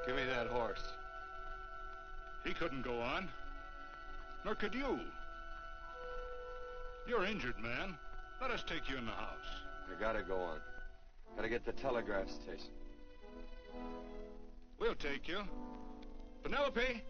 Give me that horse. He couldn't go on. Nor could you. You're injured, man. Let us take you in the house. I gotta go on. Gotta get to the telegraph station. We'll take you. Penelope!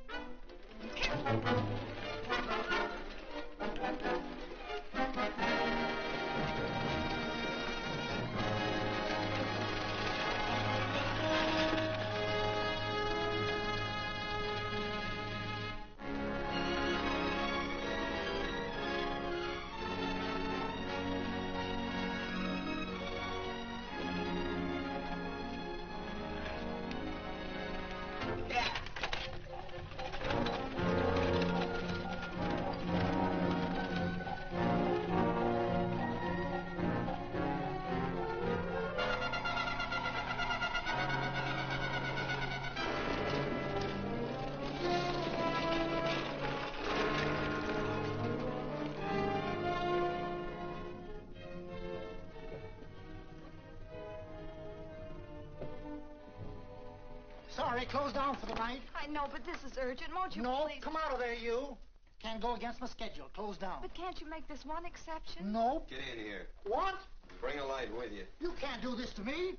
Sorry, closed down for the night. I know, but this is urgent. Won't you No, please? come out of there, you. Can't go against my schedule. Closed down. But can't you make this one exception? No. Get in here. What? Bring a light with you. You can't do this to me.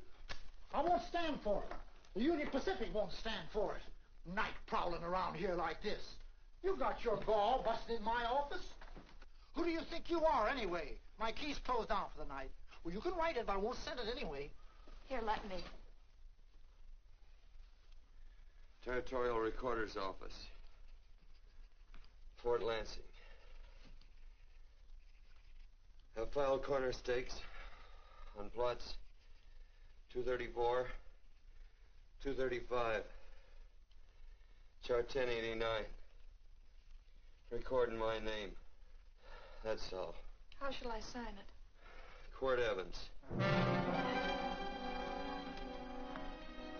I won't stand for it. The Union Pacific won't stand for it. Night prowling around here like this. You got your gall busting in my office. Who do you think you are, anyway? My key's closed down for the night. Well, you can write it, but I won't send it anyway. Here, let me. Territorial Recorder's Office. Fort Lansing. Have filed corner stakes on plots 234, 235, chart 1089. Recording my name. That's all. How shall I sign it? Quirt Evans.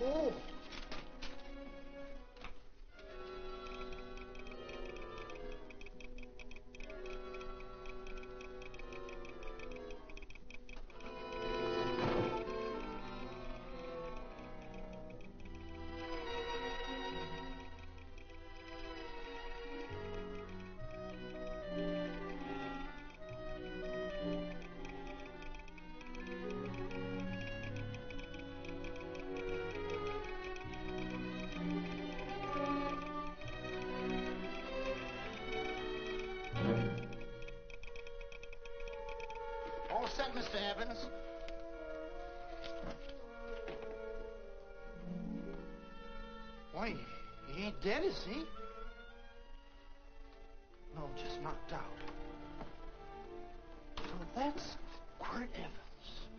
Oh. All set, Mr. Evans. Why, he ain't dead, is he? No, just knocked out. So that's Quirt Evans.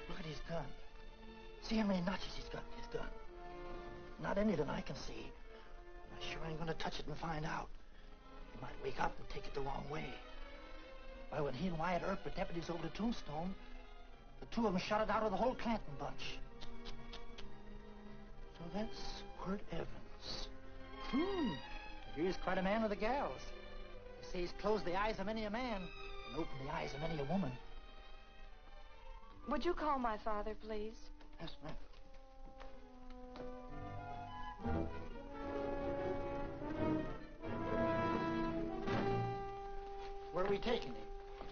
Look at his gun. See how many notches he's got in his gun. Not any that I can see. I sure ain't gonna touch it and find out. He might wake up and take it the wrong way. Why, when he and Wyatt Earp were deputies over to Tombstone, the two of them shot it out of the whole Clanton bunch. So that's Quirt Evans. He's quite a man with the gals. They say he's closed the eyes of many a man and opened the eyes of many a woman. Would you call my father, please? Yes, ma'am. Where are we taking him?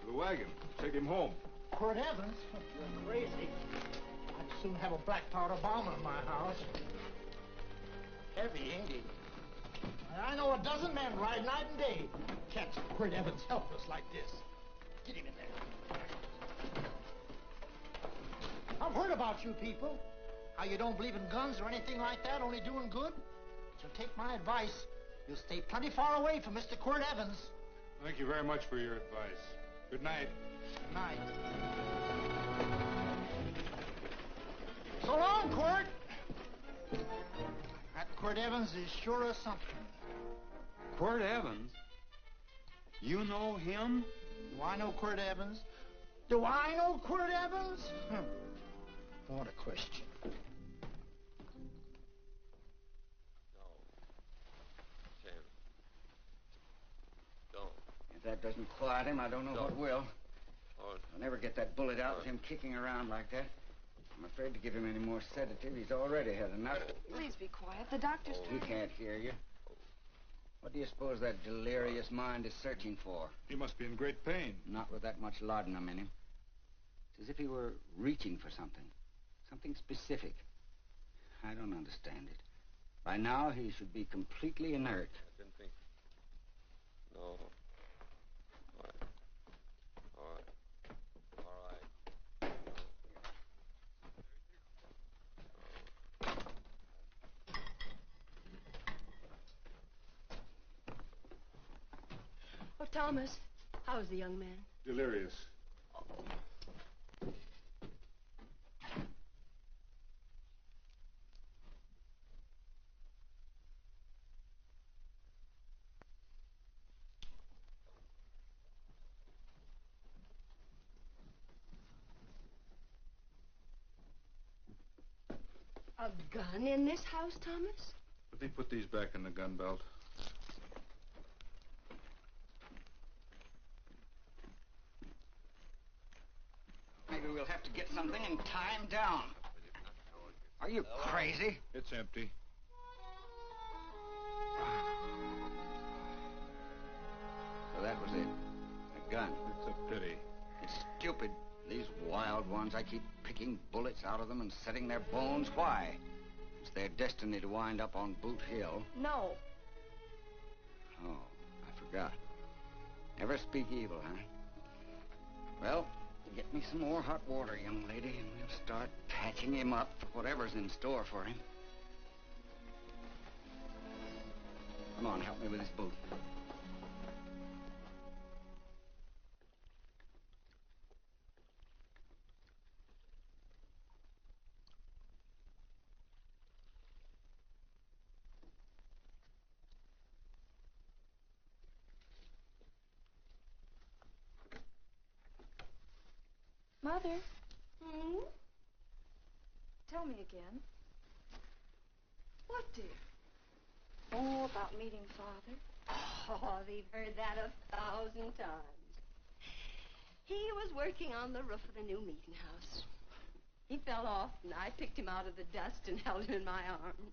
To the wagon. Take him home. Quirt Evans? You're crazy. I'd soon have a black powder bomb in my house. Heavy, ain't he? I know a dozen men ride night and day. Can't Quirt Evans helpless like this. Get him in there. I've heard about you people. How you don't believe in guns or anything like that, only doing good. But you'll take my advice. You'll stay plenty far away from Mr. Quirt Evans. Thank you very much for your advice. Good night. Good night. So long, Quirt. That Quirt Evans is sure a something. Quirt Evans? You know him? Do I know Quirt Evans? Do I know Quirt Evans? What a question. No. Tim. Don't. If that doesn't quiet him, I don't know what will. Oh. I'll never get that bullet out with him kicking around like that. I'm afraid to give him any more sedative. He's already had enough. Please be quiet. The doctor's He trying. can't hear you. What do you suppose that delirious mind is searching for? He must be in great pain. Not with that much laudanum in him. It's as if he were reaching for something. Something specific. I don't understand it. By now, he should be completely inert. I didn't think. No. All right. All right. All right. Oh, Thomas, how's the young man? Delirious. A gun in this house, Thomas? Let me put these back in the gun belt. Maybe we'll have to get something and tie him down. Are you crazy? It's empty. So that was it. A gun. It's a pity. It's stupid. These wild ones, I keep picking bullets out of them and setting their bones. Why? It's their destiny to wind up on Boot Hill. No. Oh, I forgot. Never speak evil, huh? Well, get me some more hot water, young lady, and we'll start patching him up for whatever's in store for him. Come on, help me with his boot. Mother, Hmm? tell me again. What, dear? Oh, about meeting Father. Oh, they've heard that 1,000 times. He was working on the roof of the new meeting house. He fell off, and I picked him out of the dust and held him in my arms.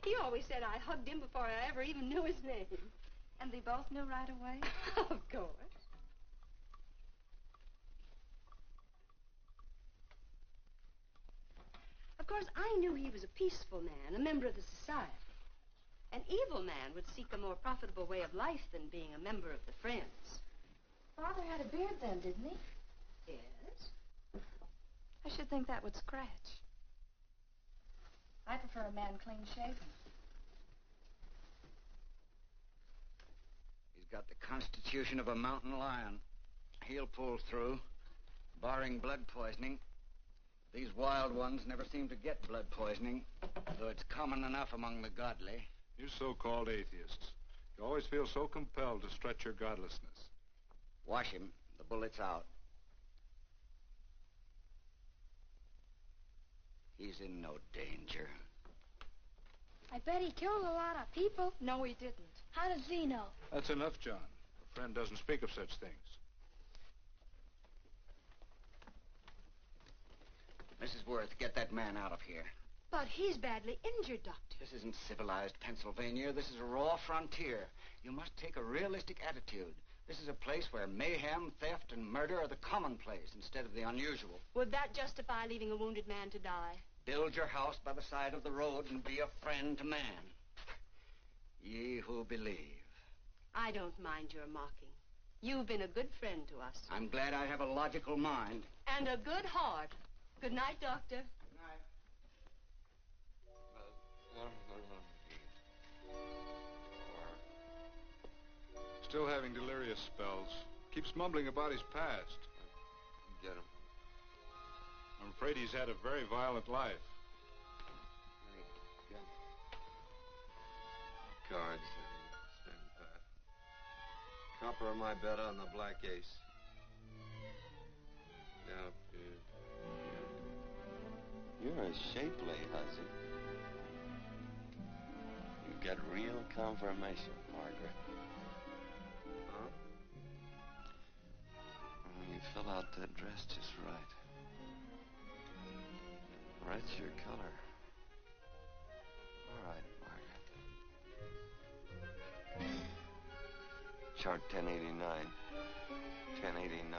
He always said I hugged him before I ever even knew his name. And they both knew right away? Of course. Of course, I knew he was a peaceful man, a member of the society. An evil man would seek a more profitable way of life than being a member of the Friends. Father had a beard then, didn't he? Yes? I should think that would scratch. I prefer a man clean shaven. He's got the constitution of a mountain lion. He'll pull through, barring blood poisoning. These wild ones never seem to get blood poisoning, though it's common enough among the godly. You so-called atheists. You always feel so compelled to stretch your godlessness. Wash him. The bullet's out. He's in no danger. I bet he killed a lot of people. No, he didn't. How does he know? That's enough, John. A friend doesn't speak of such things. Mrs. Worth, get that man out of here. But he's badly injured, Doctor. This isn't civilized Pennsylvania. This is a raw frontier. You must take a realistic attitude. This is a place where mayhem, theft, and murder are the commonplace instead of the unusual. Would that justify leaving a wounded man to die? Build your house by the side of the road and be a friend to man. Ye who believe. I don't mind your mocking. You've been a good friend to us. I'm glad I have a logical mind. And a good heart. Good night, Doctor. Good night. Still having delirious spells. Keeps mumbling about his past. Get him. I'm afraid he's had a very violent life. Get him. Cards. Stand pat. Copper on my bet on the black ace. Now, you're a shapely hussy. You get real confirmation, Margaret. Huh? Oh, you fill out that dress just right. Red's your color. All right, Margaret. Chart 1089. 1089.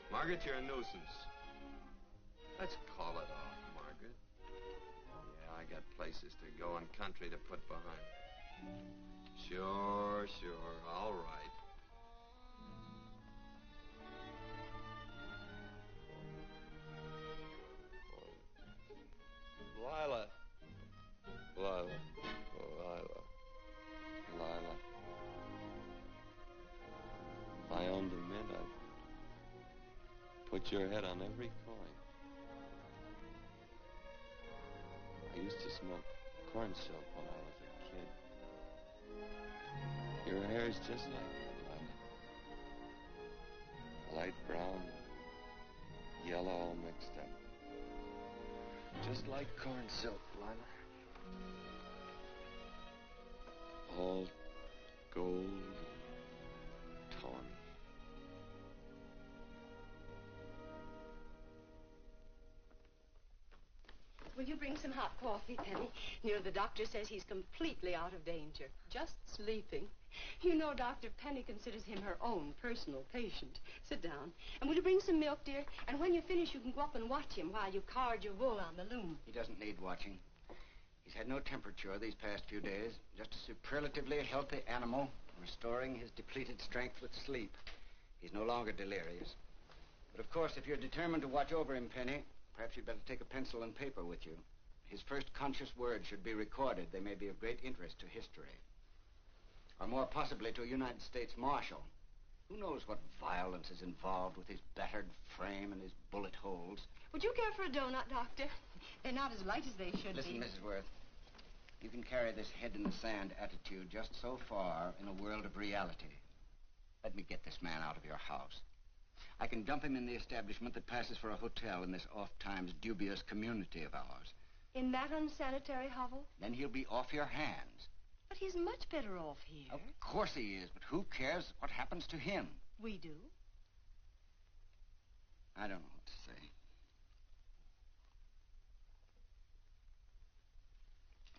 Margaret, you're a nuisance. Let's call it off, Margaret. Yeah, I got places to go and country to put behind. Sure. All right. Lila. If I owned a mint, I'd put your head on every coin. I used to smoke corn silk when I was a kid. Your hair's just like that, Lila. Light brown and yellow all mixed up. Just like corn silk, Lila. All gold and tawny. Will you bring some hot coffee, Penny? You know, the doctor says he's completely out of danger. Just sleeping. You know, Dr. Penny considers him her own personal patient. Sit down. And will you bring some milk, dear? And when you finish, you can go up and watch him while you card your wool on the loom. He doesn't need watching. He's had no temperature these past few days. Just a superlatively healthy animal, restoring his depleted strength with sleep. He's no longer delirious. But, of course, if you're determined to watch over him, Penny, perhaps you'd better take a pencil and paper with you. His first conscious words should be recorded. They may be of great interest to history. Or more possibly to a United States Marshal. Who knows what violence is involved with his battered frame and his bullet holes. Would you care for a donut, Doctor? They're not as light as they should Listen, be. Mrs. Worth. You can carry this head-in-the-sand attitude just so far in a world of reality. Let me get this man out of your house. I can dump him in the establishment that passes for a hotel in this oft-times dubious community of ours. In that unsanitary hovel? Then he'll be off your hands. But he's much better off here. Of course he is, but who cares what happens to him? We do. I don't know what to say.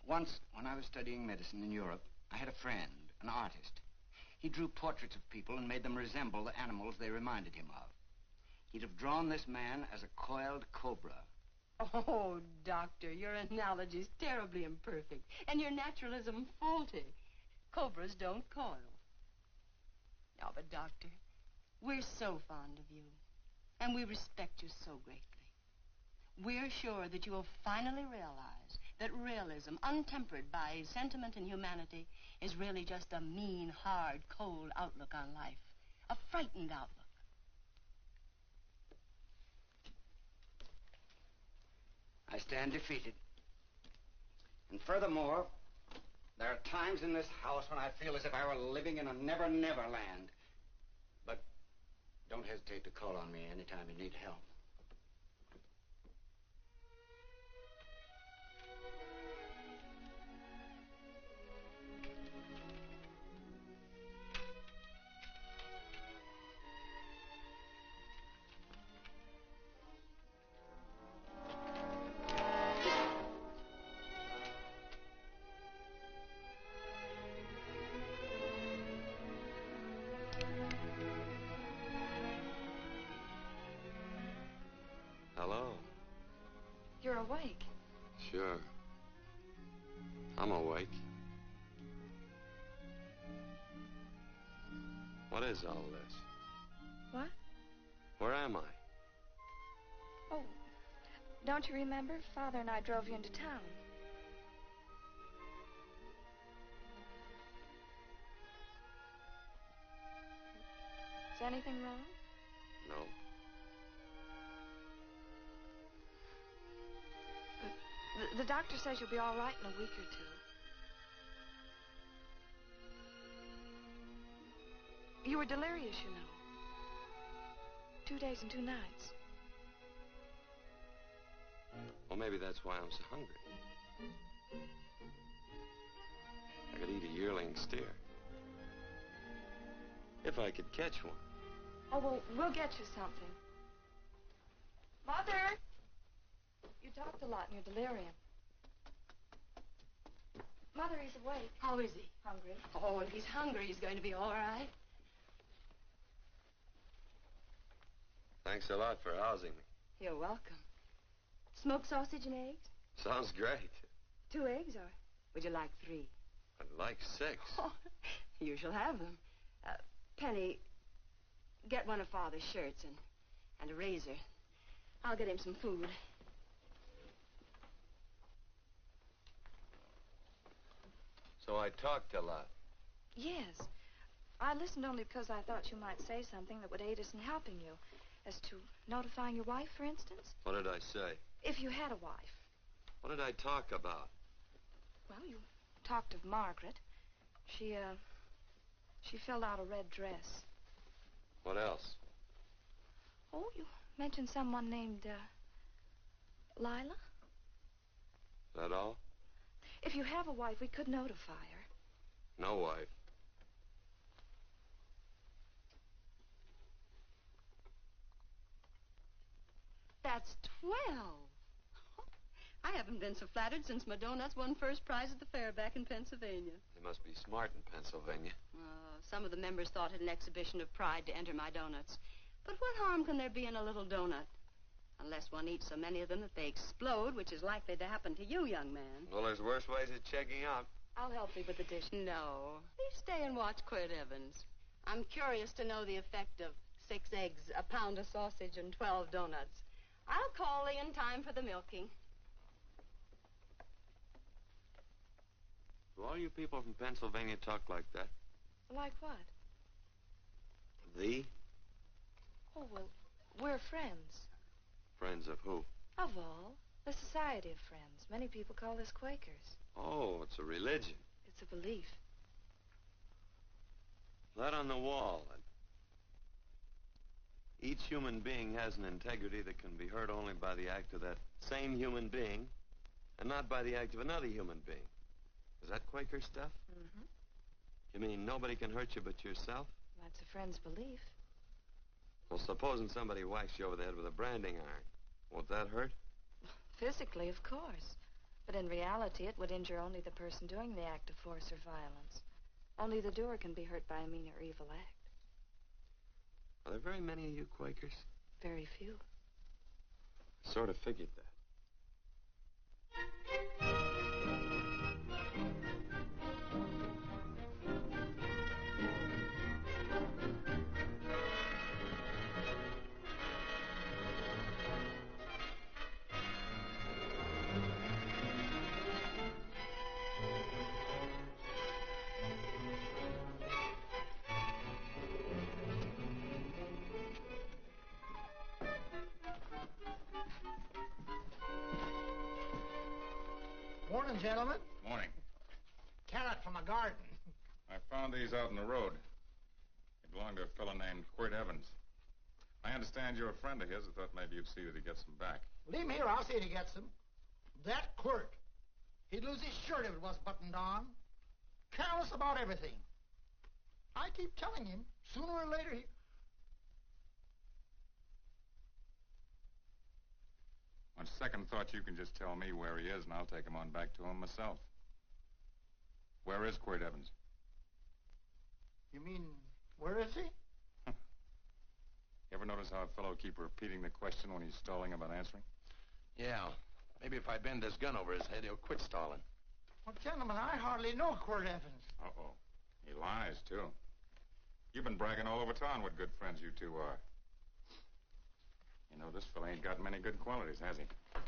Once, when I was studying medicine in Europe, I had a friend, an artist. He drew portraits of people and made them resemble the animals they reminded him of. He'd have drawn this man as a coiled cobra. Oh, Doctor, your analogy's terribly imperfect, and your naturalism faulty. Cobras don't coil. No, but, Doctor, we're so fond of you, and we respect you so greatly. We're sure that you will finally realize that realism, untempered by sentiment and humanity, is really just a mean, hard, cold outlook on life. A frightened outlook. I stand defeated. And furthermore, there are times in this house when I feel as if I were living in a never-never land. But don't hesitate to call on me anytime you need help. Hello. You're awake. Sure. I'm awake. What is all this? What? Where am I? Oh, don't you remember? Father and I drove you into town. Is anything wrong? No. The doctor says you'll be all right in a week or two. You were delirious, you know. 2 days and 2 nights. Well, maybe that's why I'm so hungry. I could eat a yearling steer. If I could catch one. Oh, well, we'll get you something. Mother! You talked a lot in your delirium. Mother, he's awake. How is he? Hungry. Oh, if he's hungry, he's going to be all right. Thanks a lot for housing me. You're welcome. Smoked sausage and eggs? Sounds great. 2 eggs, or would you like 3? I'd like 6. Oh, you shall have them. Penny, get one of Father's shirts and a razor. I'll get him some food. So I talked a lot. Yes. I listened only because I thought you might say something that would aid us in helping you. As to notifying your wife, for instance. What did I say? If you had a wife. What did I talk about? Well, you talked of Margaret. She filled out a red dress. What else? Oh, you mentioned someone named, Lila? That all? If you have a wife, we could notify her. No wife. That's 12. I haven't been so flattered since my donuts won first prize at the fair back in Pennsylvania. They must be smart in Pennsylvania. Some of the members thought it an exhibition of pride to enter my donuts. But what harm can there be in a little donut? Unless one eats so many of them that they explode, which is likely to happen to you, young man. Well, there's worse ways of checking out. I'll help you with the dish. No. You stay and watch Quirt Evans. I'm curious to know the effect of 6 eggs, a pound of sausage, and 12 donuts. I'll call Lee in time for the milking. Do all you people from Pennsylvania talk like that? Like what? Thee? Oh, well, we're friends. Friends of who? Of all. The Society of Friends. Many people call us Quakers. Oh, it's a religion. It's a belief. That on the wall. Each human being has an integrity that can be hurt only by the act of that same human being, and not by the act of another human being. Is that Quaker stuff? Mm-hmm. You mean nobody can hurt you but yourself? That's a friend's belief. Well, supposing somebody whacks you over the head with a branding iron. Won't that hurt? Physically, of course. But in reality, it would injure only the person doing the act of force or violence. Only the doer can be hurt by a mean or evil act. Are there very many of you Quakers? Very few. I sort of figured that. Morning, gentlemen. Morning. Carrot from a garden. I found these out in the road. They belong to a fellow named Quirt Evans. I understand you're a friend of his. I thought maybe you'd see that he gets them back. Leave him here. I'll see that he gets them. That Quirt. He'd lose his shirt if it was buttoned on. Careless about everything. I keep telling him, sooner or later he... On second thought, you can just tell me where he is, and I'll take him on back to him myself. Where is Quirt Evans? You mean, where is he? You ever notice how a fellow keep repeating the question when he's stalling about answering? Yeah. Maybe if I bend this gun over his head, he'll quit stalling. Well, gentlemen, I hardly know Quirt Evans. Uh-oh. He lies, too. You've been bragging all over town what good friends you two are. You know, this fella ain't got many good qualities, has he?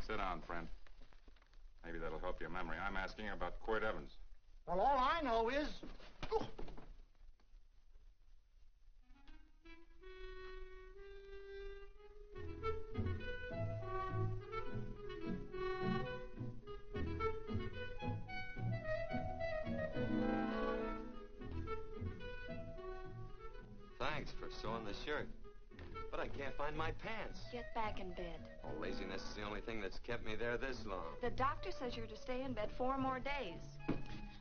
Sit down, friend. Maybe that'll help your memory. I'm asking about Quirt Evans. Well, all I know is... Oh. Thanks for sewing the shirt. But I can't find my pants. Get back in bed. Oh, laziness is the only thing that's kept me there this long. The doctor says you're to stay in bed 4 more days.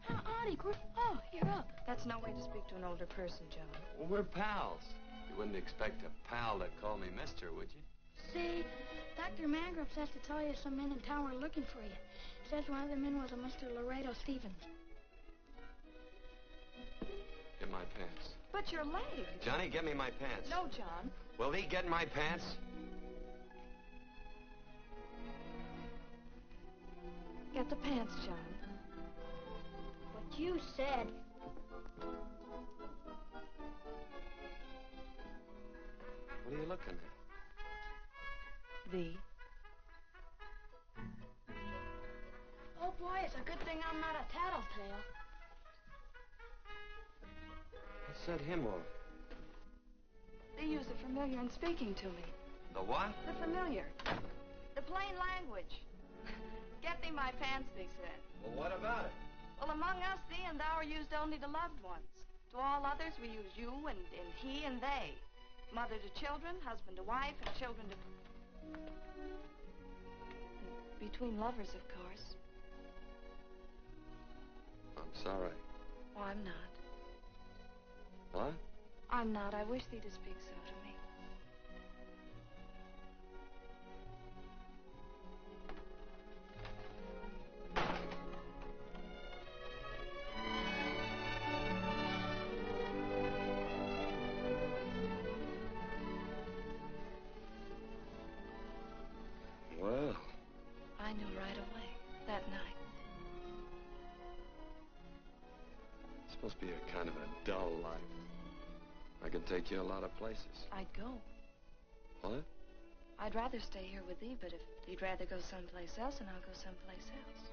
Howdy, Quirt. Oh, you're up. That's no way to speak to an older person, John. Well, we're pals. You wouldn't expect a pal to call me mister, would you? See, Dr. Mangrum says to tell you some men in town were looking for you. Says one of the men was a Mr. Laredo Stevens. Get my pants. But your leg. Johnny, get me my pants. No, John. Will he get my pants? Get the pants, John. What you said. What are you looking at? Thee. Oh, boy, it's a good thing I'm not a tattletale. What set him off? They use the familiar in speaking to me. The what? The familiar. The plain language. Get thee my pants, they said. Well, what about it? Well, among us, thee and thou are used only to loved ones. To all others, we use you and he and they. Mother to children, husband to wife, and children to... Between lovers, of course. I'm sorry. Oh, I'm not. What? I'm not. I wish thee to speak so to me. Well, I knew right away, that night. it's supposed to be a kind of a dull life. I can take you a lot of places. I'd go. What? I'd rather stay here with thee, but if you'd rather go someplace else, then I'll go someplace else.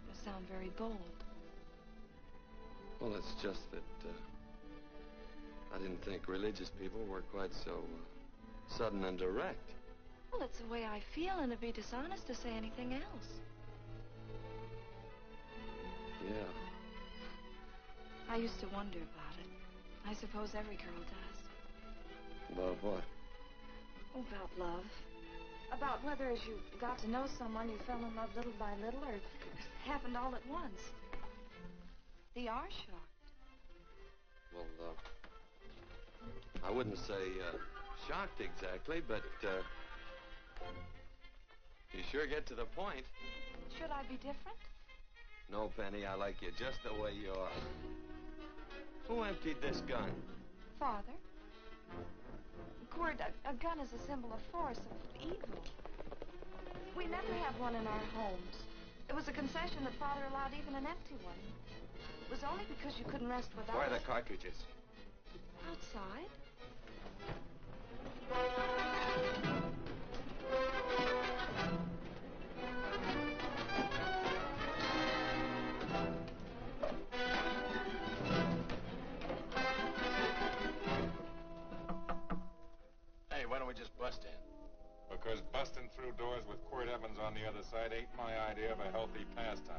You sound very bold. Well, it's just that I didn't think religious people were quite so sudden and direct. Well, it's the way I feel, and it'd be dishonest to say anything else. Yeah. I used to wonder about it. I suppose every girl does. About what? Oh, about love. About whether as you got to know someone, you fell in love little by little, or it happened all at once. They are shocked. Well, I wouldn't say shocked exactly, but you sure get to the point. Should I be different? No, Penny, I like you just the way you are. Who emptied this gun? Father? Quirt, a gun is a symbol of force, of evil. We never had one in our homes. It was a concession that Father allowed even an empty one. It was only because you couldn't rest without Where are it. the cartridges? Outside? Hey, why don't we just bust in? Because busting through doors with Quirt Evans on the other side ain't my idea of a healthy pastime.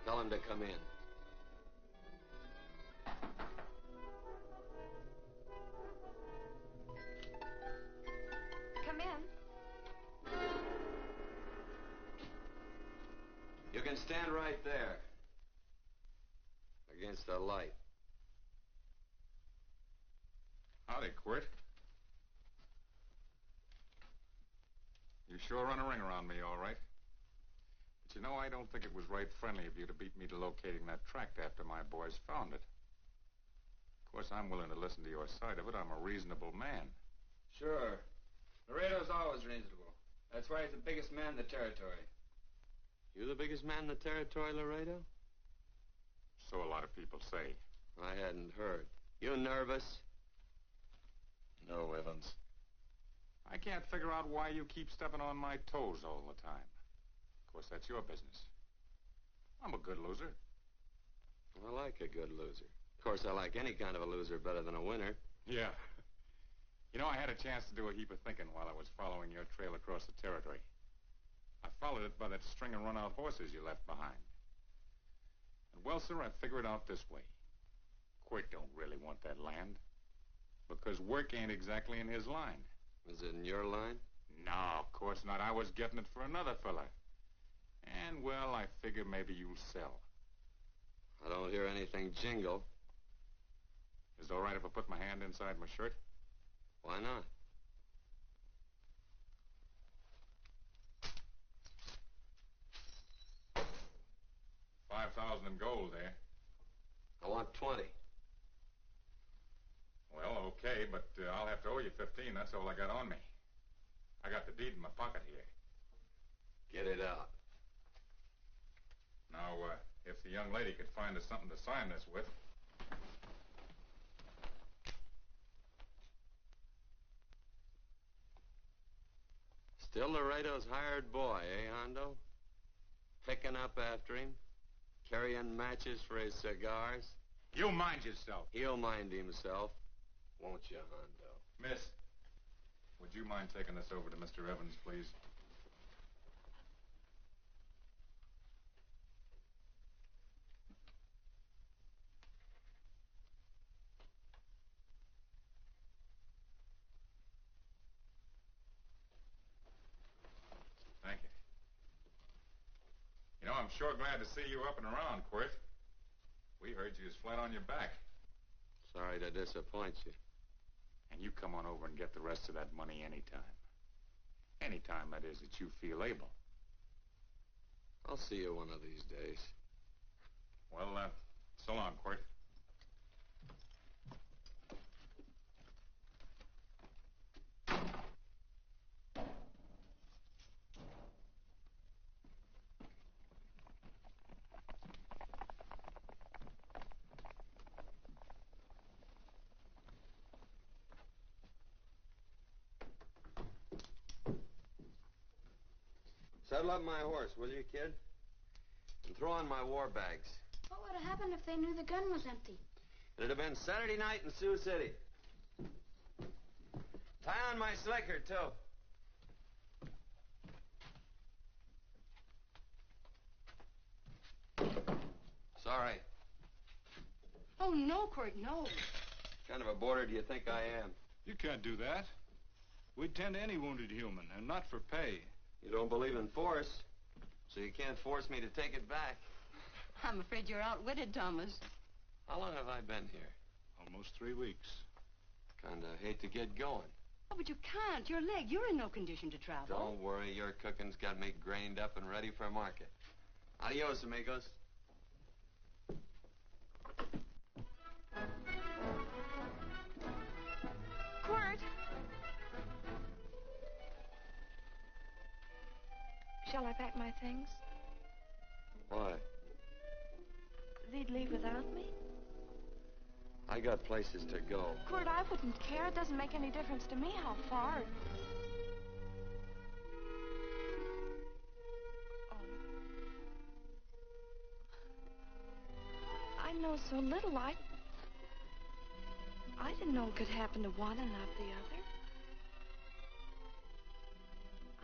Tell him to come in. Come in. You can stand right there. Against the light. Howdy, Quirt. You sure run a ring around me, all right. But you know, I don't think it was right friendly of you to beat me to locating that tract after my boys found it. Of course, I'm willing to listen to your side of it. I'm a reasonable man. Sure. Laredo's always reasonable. That's why he's the biggest man in the territory. You the biggest man in the territory, Laredo? So a lot of people say. I hadn't heard. You nervous? No, Evans. I can't figure out why you keep stepping on my toes all the time. Of course, that's your business. I'm a good loser. I like a good loser. Of course, I like any kind of a loser better than a winner. Yeah. You know, I had a chance to do a heap of thinking while I was following your trail across the territory. I followed it by that string of run-out horses you left behind. And, well, sir, I figured out this way. Quirt don't really want that land. Because work ain't exactly in his line. Is it in your line? No, of course not. I was getting it for another fella. And, well, I figure maybe you'll sell. I don't hear anything jingle. Is it all right if I put my hand inside my shirt? Why not? $5,000 in gold, eh? I want 20. Well, okay, but I'll have to owe you 15. That's all I got on me. I got the deed in my pocket here. Get it out. Now, if the young lady could find us something to sign this with. Still Laredo's hired boy, eh, Hondo? Picking up after him, carrying matches for his cigars. You mind yourself. He'll mind himself, won't you, Hondo? Miss, would you mind taking this over to Mr. Evans, please? Thank you. You know, I'm sure glad to see you up and around, Quirt. We heard you was flat on your back. Sorry to disappoint you. And you come on over and get the rest of that money anytime. Anytime, that is, that you feel able. I'll see you one of these days. Well, so long, Quirt. Saddle up my horse, will you, kid? And throw on my war bags. What would have happened if they knew the gun was empty? It'd have been Saturday night in Sioux City. Tie on my slicker, too. Sorry. Oh, no, Quirt, no. What kind of a boarder do you think I am? You can't do that. We'd tend to any wounded human, and not for pay. You don't believe in force, so you can't force me to take it back. I'm afraid you're outwitted, Thomas. How long have I been here? Almost 3 weeks. Kinda hate to get going. Oh, but you can't. Your leg, you're in no condition to travel. Don't worry, your cooking's got me grained up and ready for market. Adios, amigos. Quirt! Shall I pack my things? Why? They'd leave without me? I got places to go. Quirt, I wouldn't care. It doesn't make any difference to me how far. Oh. I know so little. I didn't know it could happen to one and not the other.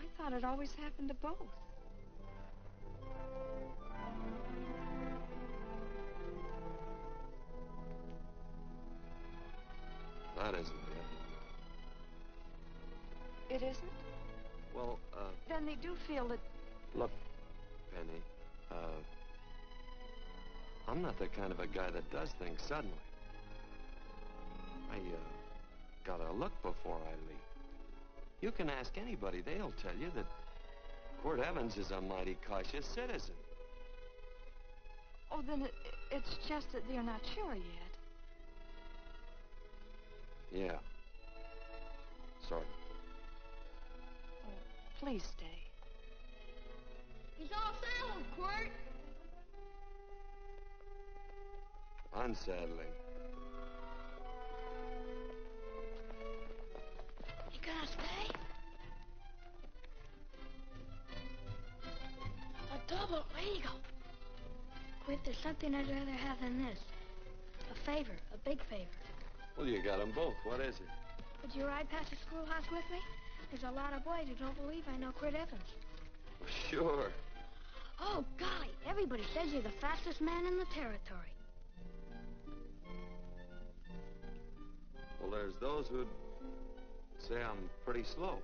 I thought it always happened to both. That isn't it. It isn't? Well, Then they do feel that... look, Penny, I'm not the kind of a guy that does things suddenly. I, gotta look before I leave. You can ask anybody. They'll tell you that Quirt Evans is a mighty cautious citizen. Oh, then it's just that they're not sure yet. Yeah. Sort of. Oh, please stay. He's all saddled, Quirt. Unsaddling. You gonna stay? A double eagle. Quirt, there's something I'd rather have than this. A favor, a big favor. Well, you got them both. What is it? Would you ride past the schoolhouse with me? There's a lot of boys who don't believe I know Quirt Evans. Well, sure. Oh, golly, everybody says you're the fastest man in the territory. Well, there's those who'd say I'm pretty slow.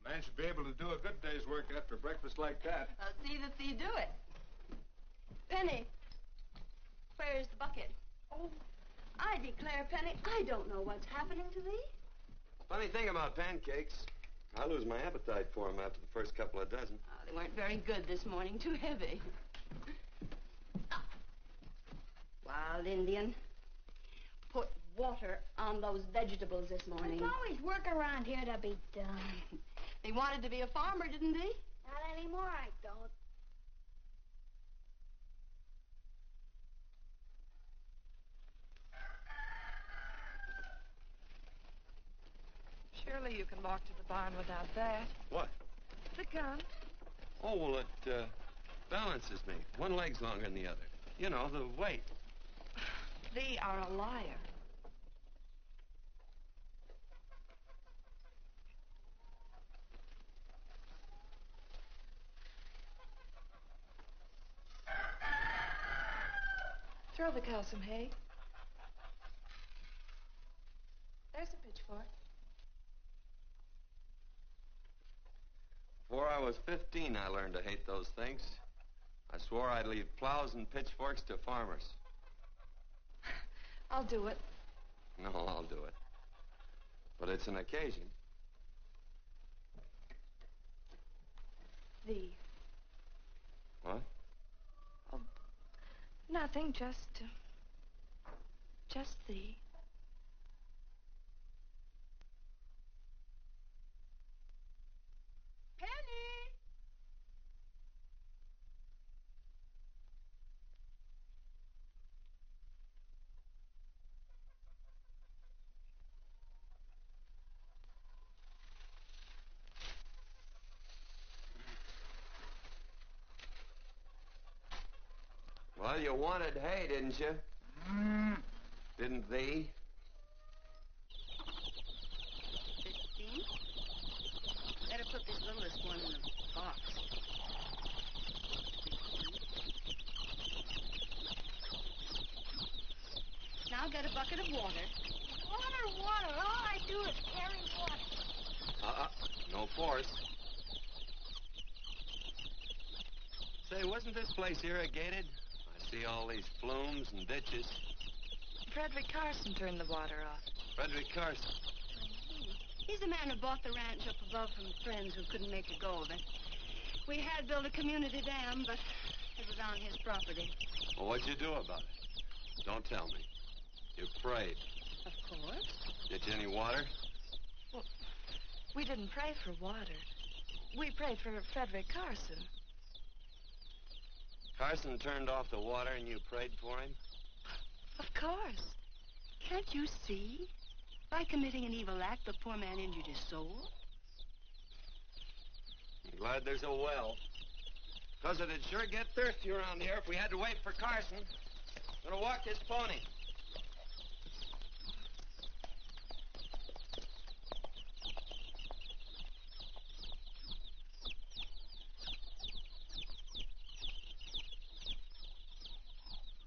The man should be able to do a good day's work after breakfast like that. I'll see that thee do it. Penny, where's the bucket? Oh, I declare, Penny, I don't know what's happening to thee. Funny thing about pancakes, I lose my appetite for them after the first couple of dozen. Oh, they weren't very good this morning, too heavy. Wild Indian, put water on those vegetables this morning. There's always work around here to be done. They wanted to be a farmer, didn't they? Not anymore, I don't. Surely you can walk to the barn without that. What? The gun. Oh, well, it balances me. One leg's longer than the other. You know, the weight. Thee are a liar. Throw the cow some hay. There's a pitchfork. Before I was 15, I learned to hate those things. I swore I'd leave plows and pitchforks to farmers. I'll do it. No, I'll do it. But it's an occasion. Thee. What? Oh, nothing, just thee. Penny! Well, you wanted hay, didn't you? Didn't thee? 15. Better put this littlest one in the box. 16. Now get a bucket of water. Water. All I do is carry water. No force. Say, wasn't this place irrigated? I see all these flumes and ditches. Frederick Carson turned the water off. Frederick Carson. He's the man who bought the ranch up above from friends who couldn't make a go of it. We had built a community dam, but it was on his property. Well, what'd you do about it? Don't tell me. You prayed. Of course. Get you any water? Well, we didn't pray for water. We prayed for Frederick Carson. Carson turned off the water and you prayed for him? Of course. Can't you see? By committing an evil act, the poor man injured his soul. I'm glad there's a well. Because it'd sure get thirsty around here if we had to wait for Carson. Gonna walk his pony.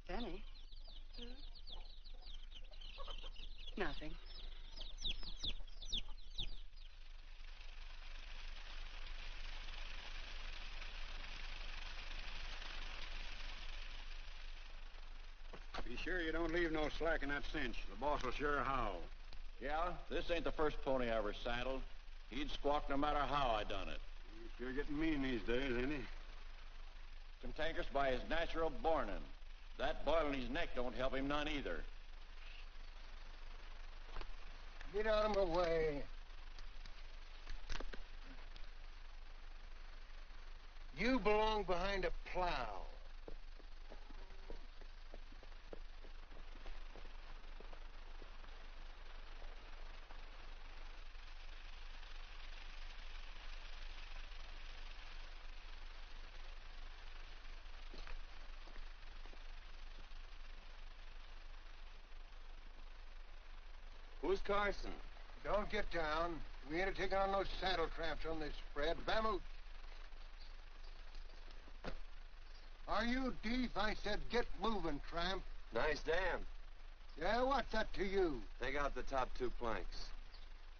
Penny? Nothing. Be sure you don't leave no slack in that cinch. The boss will sure howl. Yeah, this ain't the first pony I ever saddled. He'd squawk no matter how I done it. He's sure getting mean these days, ain't he? Cantankerous by his natural bornin'. That boil in his neck don't help him none either. Get out of my way. You belong behind a plow. Who's Carson? Don't get down. We ain't taking on no saddle traps on this spread. Vamoose. Are you deef? I said get moving, tramp. Nice dam. Yeah, what's that to you? Take out the top 2 planks.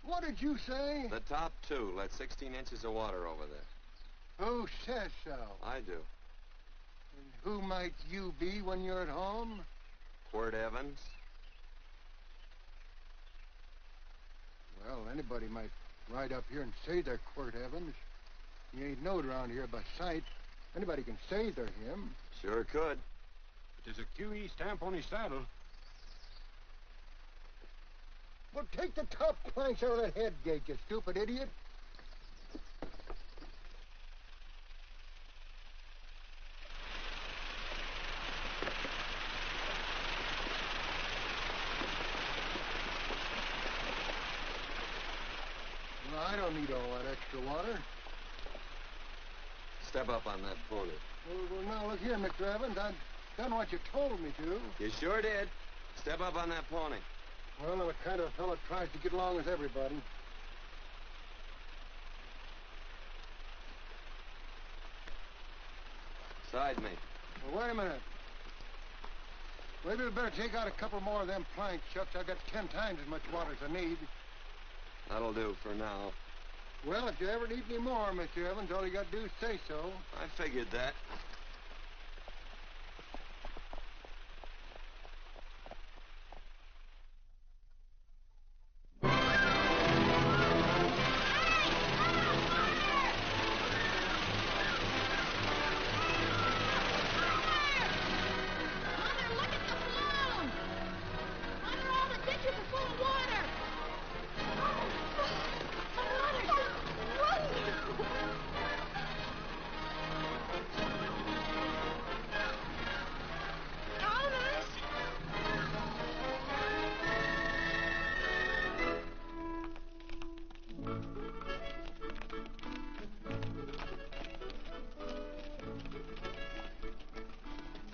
What did you say? The top two let 16 inches of water over there. Who says so? I do. And who might you be when you're at home? Quirt Evans. Well, anybody might ride up here and say they're Quirt Evans. He ain't knowed around here by sight. Anybody can say they're him. Sure could. But there's a QE stamp on his saddle. Well, take the top planks out of that head gate, you stupid idiot. Well, I don't need all that extra water. Step up on that pony. Well, now, look here, Mr. Evans. I've done what you told me to. You sure did. Step up on that pony. Well, I'm a kind of fellow tries to get along with everybody. Side me. Well, wait a minute. Maybe we better take out a couple more of them planks, Chucks. I got 10 times as much water as I need. That'll do for now. Well, if you ever need any more, Mr. Evans, all you got to do is say so. I figured that.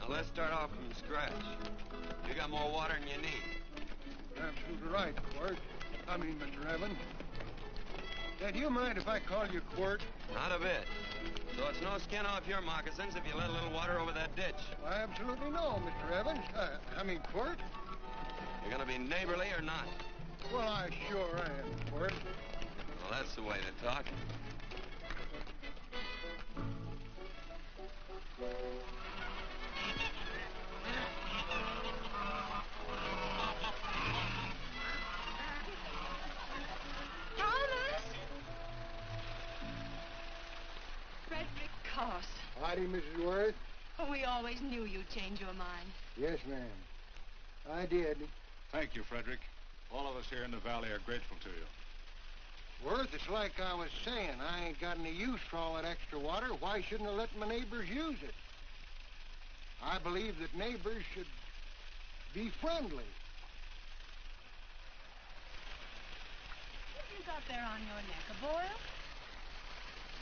Let's start off from scratch. You got more water than you need. You're absolutely right, Quirt. Mr. Evans. Did you mind if I call you Quirt? Not a bit. So it's no skin off your moccasins if you let a little water over that ditch. I absolutely no, Mr. Evans. Quirt. You're gonna be neighborly or not? Well, I sure am, Quirt. Well, that's the way to talk. Howdy, Mrs. Worth. Oh, we always knew you'd change your mind. Yes, ma'am. I did. Thank you, Frederick. All of us here in the valley are grateful to you. Worth, it's like I was saying. I ain't got any use for all that extra water. Why shouldn't I let my neighbors use it? I believe that neighbors should be friendly. What you got there on your neck, a boil?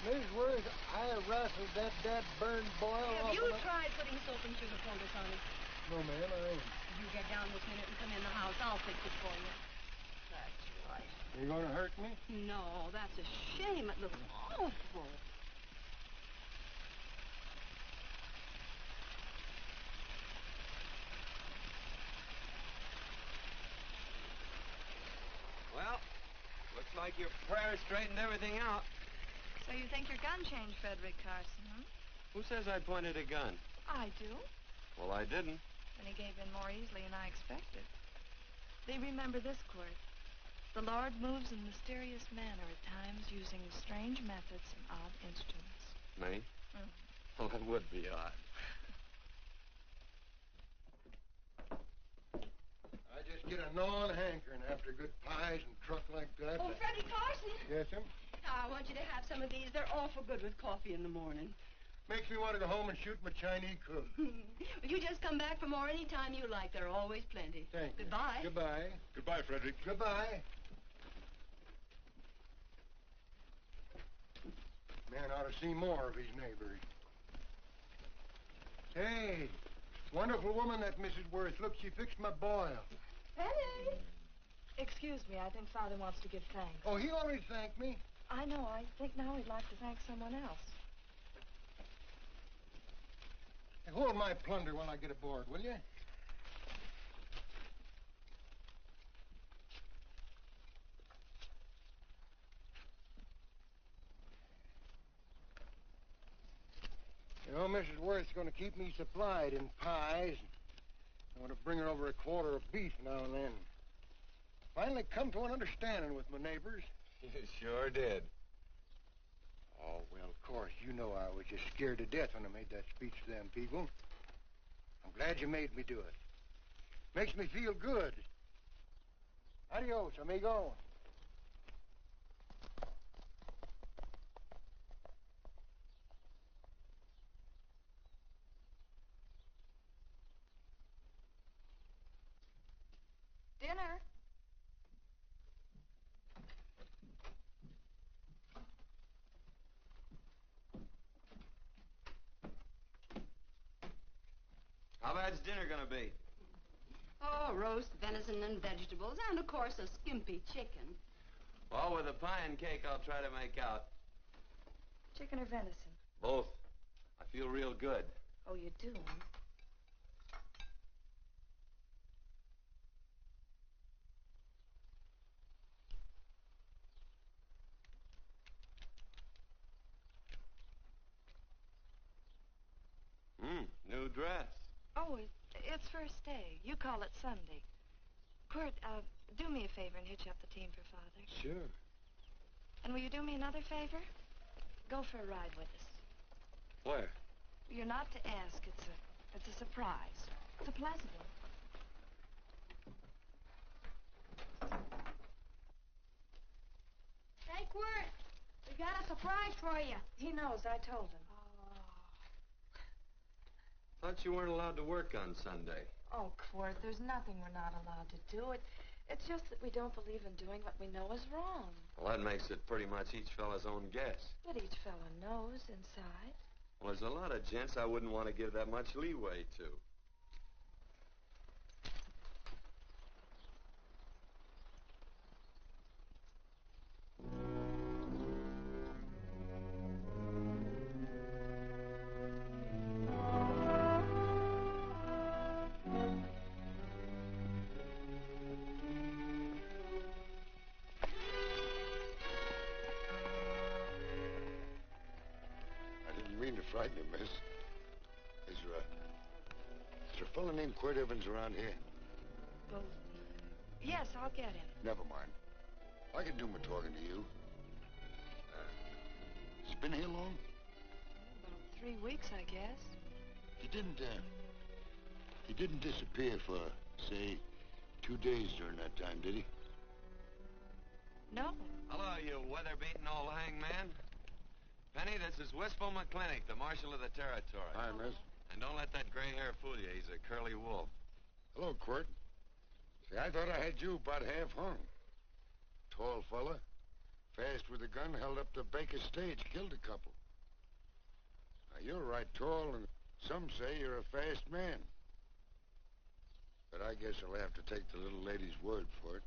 Miss Worth, I wrestled that burned boil Have off you of my... tried putting soap and sugar poultice on it? No, ma'am, I ain't. You get down this minute and come in the house. I'll fix it for you. That's right. You gonna hurt me? No, that's a shame. It looks awful. Well, looks like your prayer straightened everything out. So you think your gun changed Frederick Carson, huh? Who says I pointed a gun? I do. Well, I didn't. And he gave in more easily than I expected. They remember this, Quirt. The Lord moves in mysterious manner at times using strange methods and odd instruments. Me? Mm. Well, that would be odd. I just get a gnawing hankering after good pies and truck like that. Oh, Freddie Carson. Yes, ma'am? Now, I want you to have some of these. They're awful good with coffee in the morning. Makes me want to go home and shoot my Chinese cook. Well, you just come back for more any time you like. There are always plenty. Thank you. Goodbye. Goodbye. Goodbye, Frederick. Goodbye. Man ought to see more of his neighbors. Hey, wonderful woman, that Mrs. Worth. Look, she fixed my boil. Penny. Excuse me, I think Father wants to give thanks. Oh, he already thanked me. I know. I think now he'd like to thank someone else. Hey, hold my plunder while I get aboard, will you? Mrs. Worth's going to keep me supplied in pies. I'm going to bring her over a quarter of beef now and then. Finally come to an understanding with my neighbors. You sure did. Oh, well, of course, you know I was just scared to death when I made that speech to them people. I'm glad you made me do it. Makes me feel good. Adios, amigo. Dinner. How bad's dinner gonna be? Oh, roast venison and vegetables, and, of course, a skimpy chicken. Well, with a pie and cake, I'll try to make out. Chicken or venison? Both. I feel real good. Oh, you do, huh? New dress. Oh, it's first day. You call it Sunday. Quirt, do me a favor and hitch up the team for Father. Sure. And will you do me another favor? Go for a ride with us. Where? You're not to ask. It's a surprise. It's a pleasant one. Hey, Quirt, we got a surprise for you. He knows. I told him. Thought you weren't allowed to work on Sunday. Oh, Quirt, there's nothing we're not allowed to do. It's just that we don't believe in doing what we know is wrong. Well, that makes it pretty much each fella's own guess. But each fella knows inside. Well, there's a lot of gents I wouldn't want to give that much leeway to. Frighten you, miss. Is there a fellow named Quirt Evans around here? Well, yes, I'll get him. Never mind. I can do my talking to you. He's been here long? About 3 weeks, I guess. He didn't disappear for, say, 2 days during that time, did he? No. Hello, you weather-beaten old hangman. Penny, this is Wistful McClintock, the marshal of the territory. Hi, miss. And don't let that gray hair fool you. He's a curly wolf. Hello, Quirt. See, I thought I had you about half hung. Tall fella, fast with a gun, held up the Baker stage, killed a couple. Now, you're right tall, and some say you're a fast man. But I guess I'll have to take the little lady's word for it.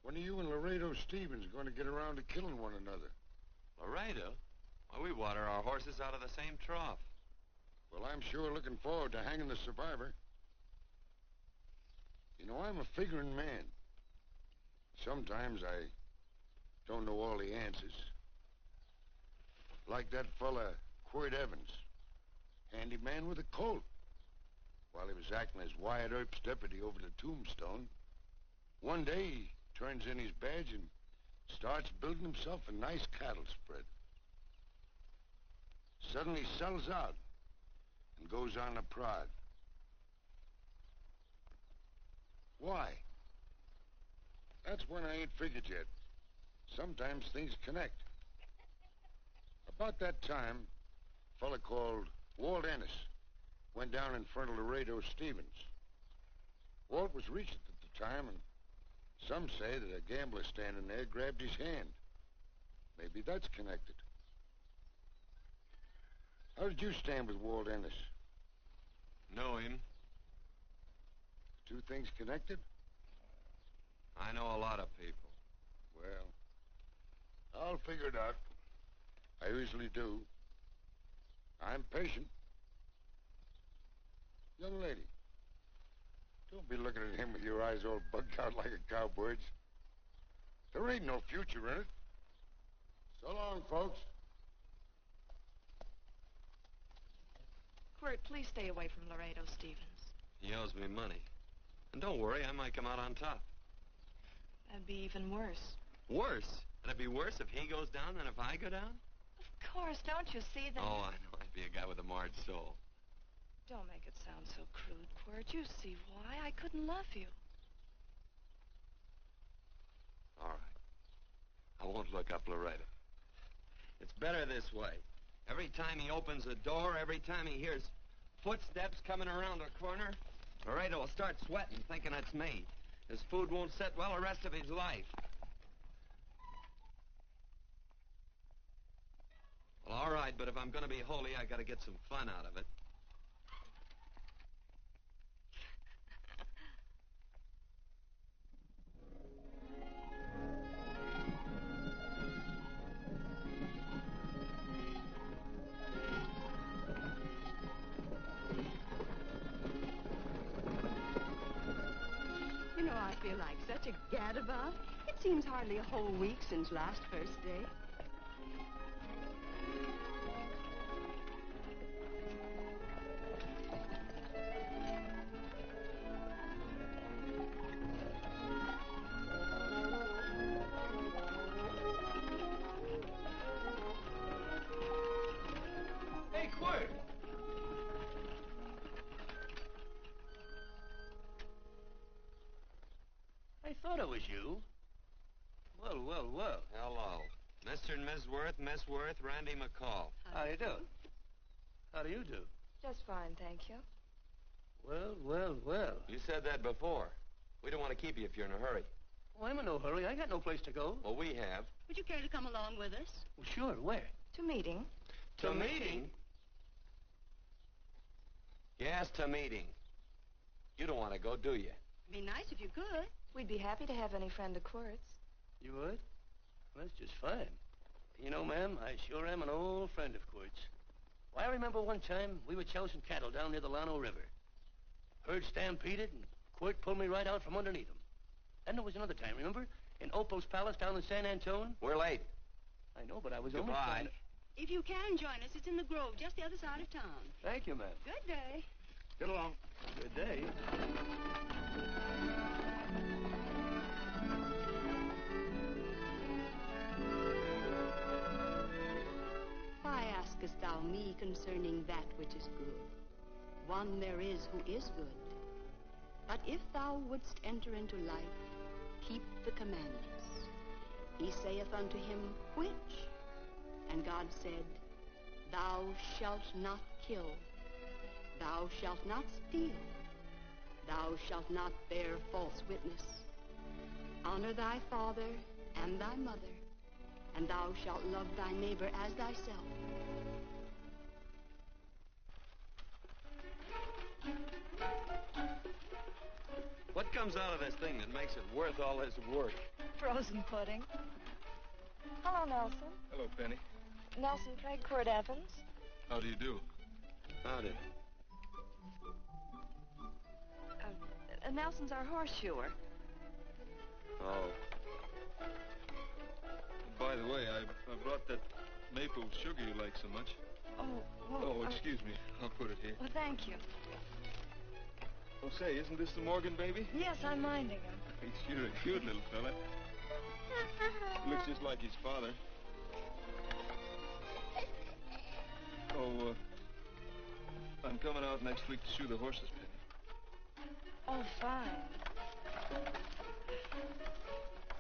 When are you and Laredo Stevens going to get around to killing one another? Laredo? Well, we water our horses out of the same trough. Well, I'm sure looking forward to hanging the survivor. You know, I'm a figuring man. Sometimes I don't know all the answers. Like that fella, Quirt Evans. Handy man with a Colt. While he was acting as Wyatt Earp's deputy over the tombstone, one day he turns in his badge and starts building himself a nice cattle spread. Suddenly sells out and goes on a prod. Why? That's when I ain't figured yet. Sometimes things connect. About that time, a fella called Walt Ennis went down in front of Laredo Stevens. Walt was Regent at the time, and some say that a gambler standing there grabbed his hand. Maybe that's connected. How did you stand with Walt Ennis? Know him. The two things connected? I know a lot of people. Well, I'll figure it out. I usually do. I'm patient. Young lady, don't be looking at him with your eyes all bugged out like a cowbird's. There ain't no future in it. So long, folks. Quirt, please stay away from Laredo Stevens. He owes me money. And don't worry, I might come out on top. That'd be even worse. Worse? It'd be worse if he goes down than if I go down? Of course, don't you see that? Oh, I know. I'd be a guy with a marred soul. Don't make it sound so crude, Quirt. You see why I couldn't love you. All right. I won't look up Laredo. It's better this way. Every time he opens a door, every time he hears footsteps coming around a corner, Laredo will start sweating, thinking it's me. His food won't sit well the rest of his life. Well, all right, but if I'm going to be holy, I got to get some fun out of it. You know, I feel like such a gadabout. It seems hardly a whole week since last first day. Hey, Quirt! I thought it was you. Well, well, well. Hello. Mr. and Miss Worth, Miss Worth, Randy McCall. How do you do? How do you do? Just fine, thank you. Well, well, well. You said that before. We don't want to keep you if you're in a hurry. Oh, I'm in no hurry. I got no place to go. Well, we have. Would you care to come along with us? Well, sure. Where? To meeting. To meeting? Yes, to meeting. You don't want to go, do you? Be nice if you could. We'd be happy to have any friend of Quirt's. You would? Well, that's just fine. You know, ma'am, I sure am an old friend of Quirt's. Well, I remember one time we were chousing cattle down near the Llano River. Herd stampeded, and Quirt pulled me right out from underneath him. Then there was another time, remember? In Opal's Palace down in San Antone? We're late. I know, but I was only Goodbye. trying to... If you can join us, it's in the Grove, just the other side of town. Thank you, ma'am. Good day. Get along. Good day. Why askest thou me concerning that which is good? One there is who is good. But if thou wouldst enter into life, keep the commandments. He saith unto him, which? And God said, Thou shalt not kill. Thou shalt not steal. Thou shalt not bear false witness. Honor thy father and thy mother, and thou shalt love thy neighbor as thyself. What comes out of this thing that makes it worth all this work? Frozen pudding. Hello, Nelson. Hello, Penny. Nelson Craig, Quirt Evans. How do you do? Howdy. Nelson's our horseshoer. Oh. By the way, I brought that maple sugar you like so much. Oh, well... Oh, excuse me. I'll put it here. Well, thank you. Oh, say, isn't this the Morgan baby? Yes, I'm minding him. He's sure a cute little fella. Looks just like his father. Oh, I'm coming out next week to shoe the horses, Penny. Oh, fine.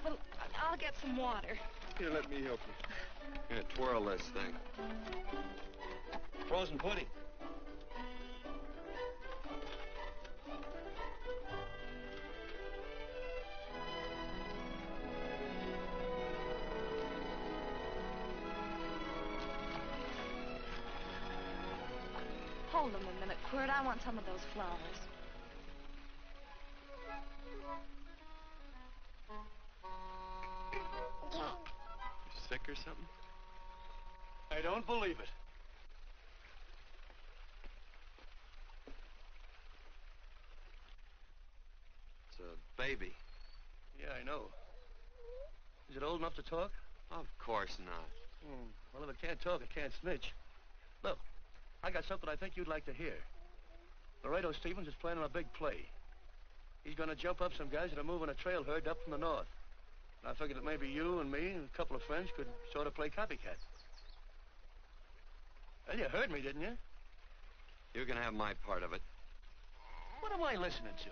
Well, I'll get some water. Here, let me help you. Here, twirl this thing. Frozen pudding. Hold them a minute, Quirt. I want some of those flowers. You sick or something? I don't believe it. It's a baby. Yeah, I know. Is it old enough to talk? Of course not. Well, if it can't talk, it can't snitch. Look, I got something I think you'd like to hear. Laredo Stevens is planning a big play. He's going to jump up some guys that are moving a trail herd up from the north. And I figured that maybe you and me and a couple of friends could sort of play copycat. Well, you heard me, didn't you? You can have my part of it. What am I listening to?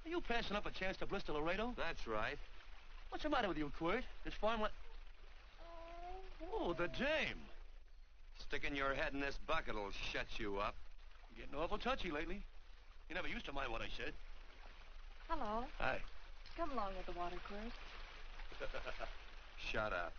Are you passing up a chance to blister Laredo? That's right. What's the matter with you, Quirt? This farm Oh, the dame. Sticking your head in this bucket will shut you up. You're getting awful touchy lately. You never used to mind what I said. Hello. Hi. Come along with the water, Quirt. Shut up.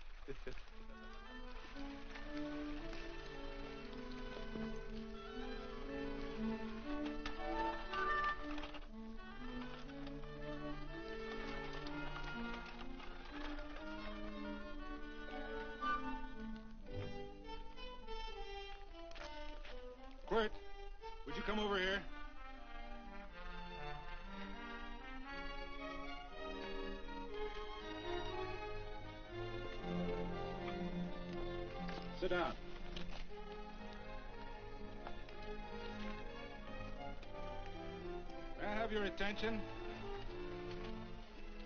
Quirt, would you come over here? Sit down. May I have your attention?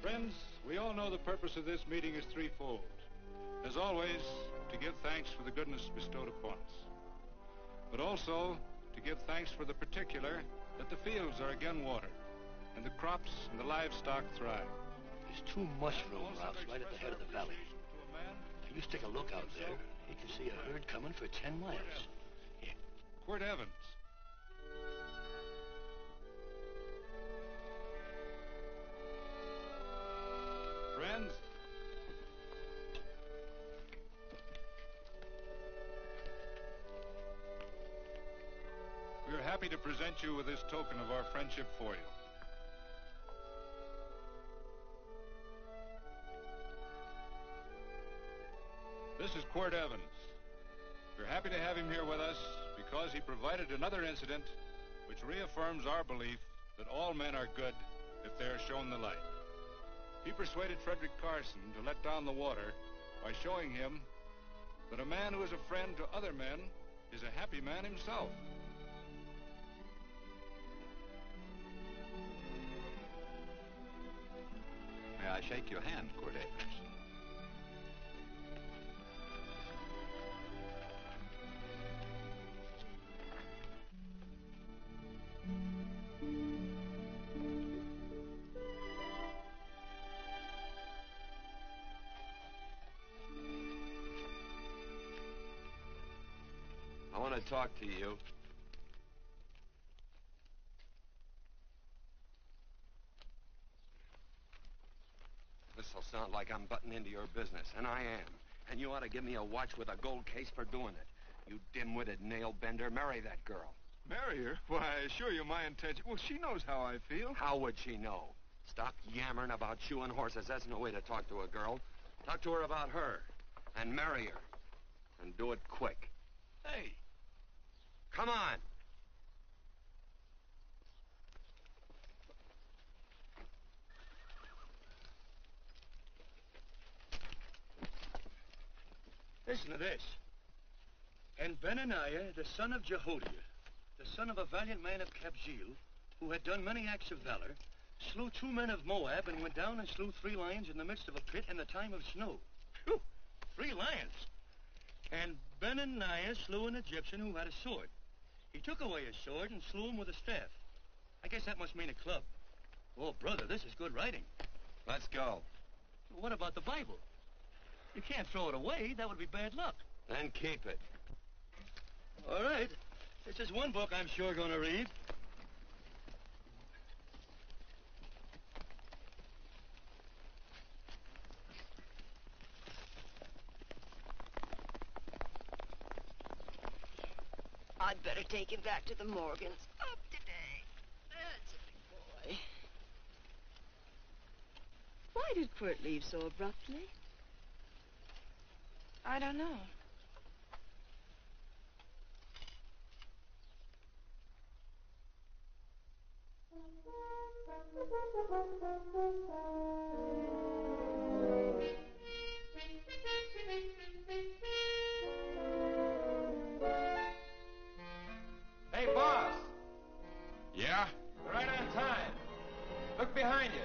Friends, we all know the purpose of this meeting is threefold. As always, to give thanks for the goodness bestowed upon us, but also to give thanks for the particular that the fields are again watered, and the crops and the livestock thrive. There's two mushroom rocks right at the head of the valley. If you stick a look out there, you can see a herd coming for 10 miles. Here. Quirt Evans. Friends, we are happy to present you with this token of our friendship for you. This is Quirt Evans. We're happy to have him here with us because he provided another incident which reaffirms our belief that all men are good if they are shown the light. He persuaded Frederick Carson to let down the water by showing him that a man who is a friend to other men is a happy man himself. May I shake your hand, Quirt Evans? I want to talk to you. This'll sound like I'm butting into your business, and I am. And you ought to give me a watch with a gold case for doing it. You dim-witted nail-bender. Marry that girl. Marry her? Why, I assure you my intention... Well, she knows how I feel. How would she know? Stop yammering about shoeing horses. That's no way to talk to a girl. Talk to her about her. And marry her. And do it quick. Hey. Come on. Listen to this. And Benaniah, the son of Jehoiada, the son of a valiant man of Kabzeel, who had done many acts of valor, slew 2 men of Moab and went down and slew 3 lions in the midst of a pit in the time of snow. Phew! 3 lions. And Benaniah slew an Egyptian who had a sword. He took away his sword and slew him with a staff. I guess that must mean a club. Oh, brother, this is good writing. Let's go. What about the Bible? You can't throw it away. That would be bad luck. Then keep it. All right. This is one book I'm sure going to read. I'd better take him back to the Morgans. Up today. That's a big boy. Why did Quirt leave so abruptly? I don't know. Look behind you.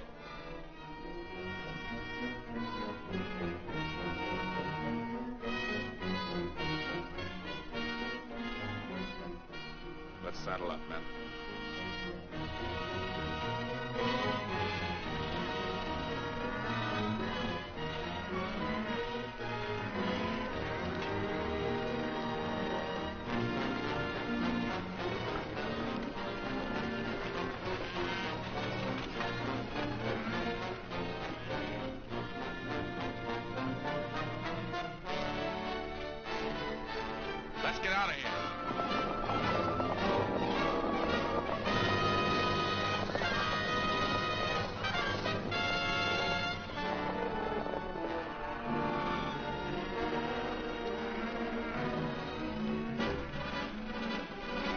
Let's saddle up, men. Let's get out of here.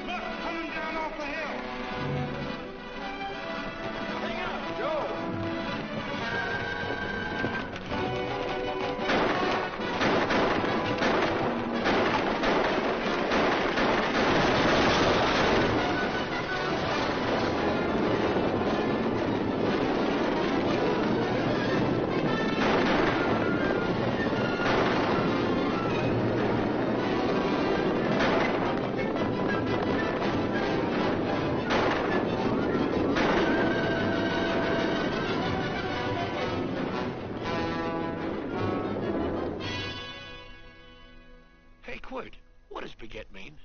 Look, coming down off the hill. Hang on, Joe. Hey, Quirt, what does baguette mean?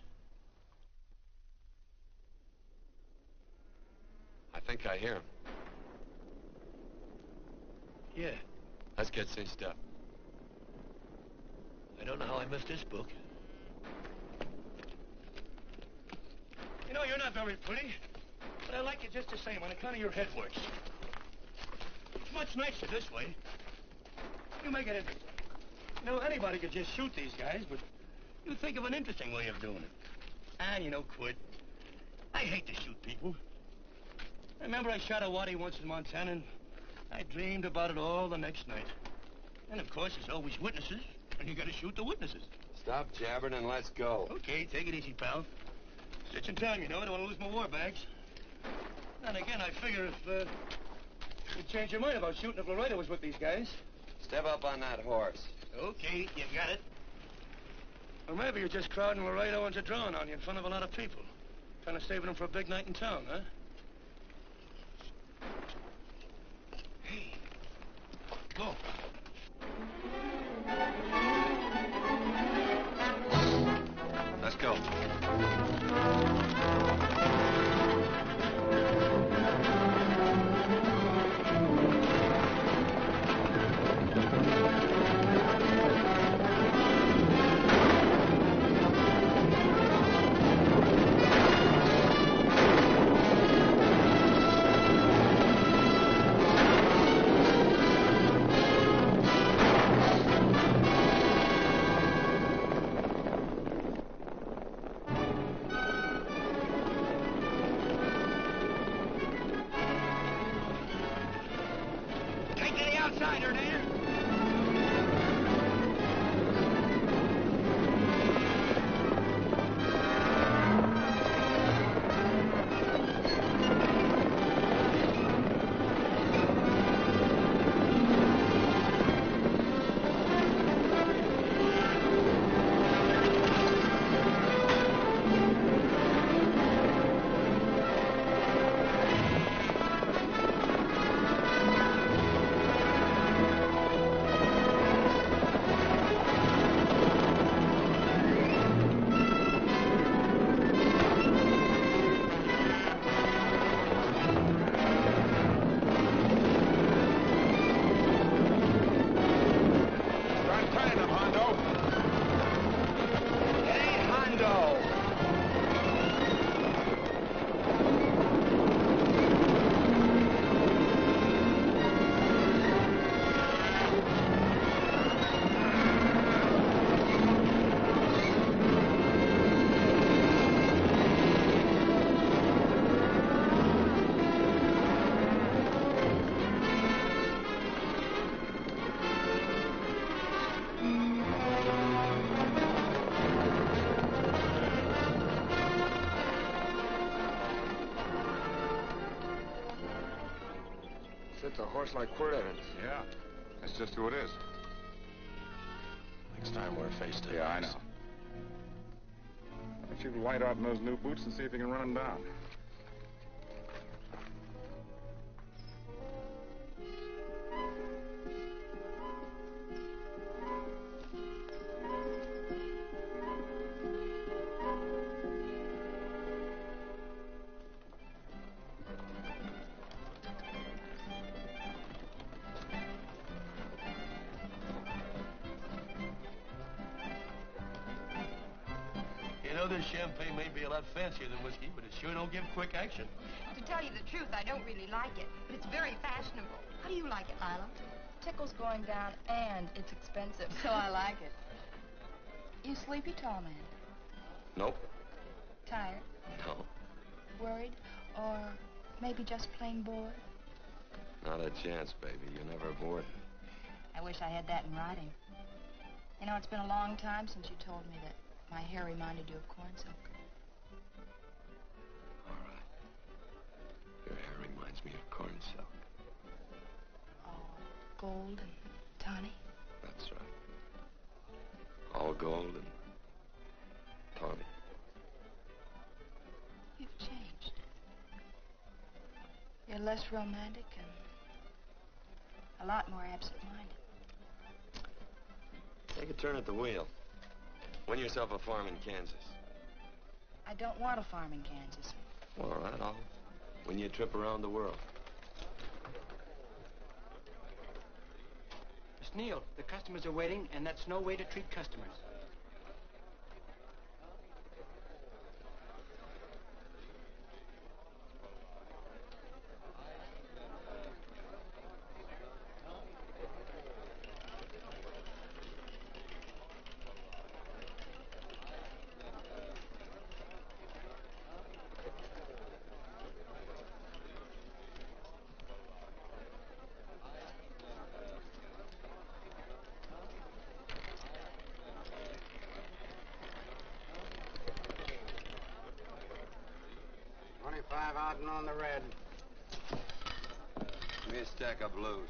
I think I hear him. Yeah, Let's get cinched up. I don't know how I missed this book. You know, you're not very pretty, but I like you just the same on account of your head works. It's much nicer this way. You make it interesting. You know, anybody could just shoot these guys, but you think of an interesting way of doing it. And, you know, Quirt, I hate to shoot people. I remember I shot a waddy once in Montana, and I dreamed about it all the next night. And, of course, there's always witnesses, and you gotta shoot the witnesses. Stop jabbering and let's go. Okay, take it easy, pal. Stitching time, you know. I don't want to lose my war bags. And again, I figure if you'd change your mind about shooting if Laredo was with these guys. Step up on that horse. Okay, you got it. Or maybe you're just crowding Laredo into drawing on you in front of a lot of people. Trying to save them for a big night in town, huh? Hey, go. Let's go. Take to the outsider, Dan. It's a horse like Quirt Evans. Yeah, that's just who it is. Next time we're face to face. Yeah, I know. Why don't you light out in those new boots and see if you can run him down? You know, this champagne may be a lot fancier than whiskey, but it sure don't give quick action. To tell you the truth, I don't really like it, but it's very fashionable. How do you like it, Lila? Tickle's going down and it's expensive, so I like it. You sleepy, tall man? Nope. Tired? No. Worried? Or maybe just plain bored? Not a chance, baby. You're never bored. I wish I had that in writing. You know, it's been a long time since you told me that my hair reminded you of corn silk. All right. Your hair reminds me of corn silk. All gold and tawny? That's right. All gold and tawny. You've changed. You're less romantic and a lot more absent-minded. Take a turn at the wheel. Win yourself a farm in Kansas. I don't want a farm in Kansas. All right, I'll win you a trip around the world. Miss Neal, the customers are waiting, and that's no way to treat customers. Out and on the red. Give me a stack of blues.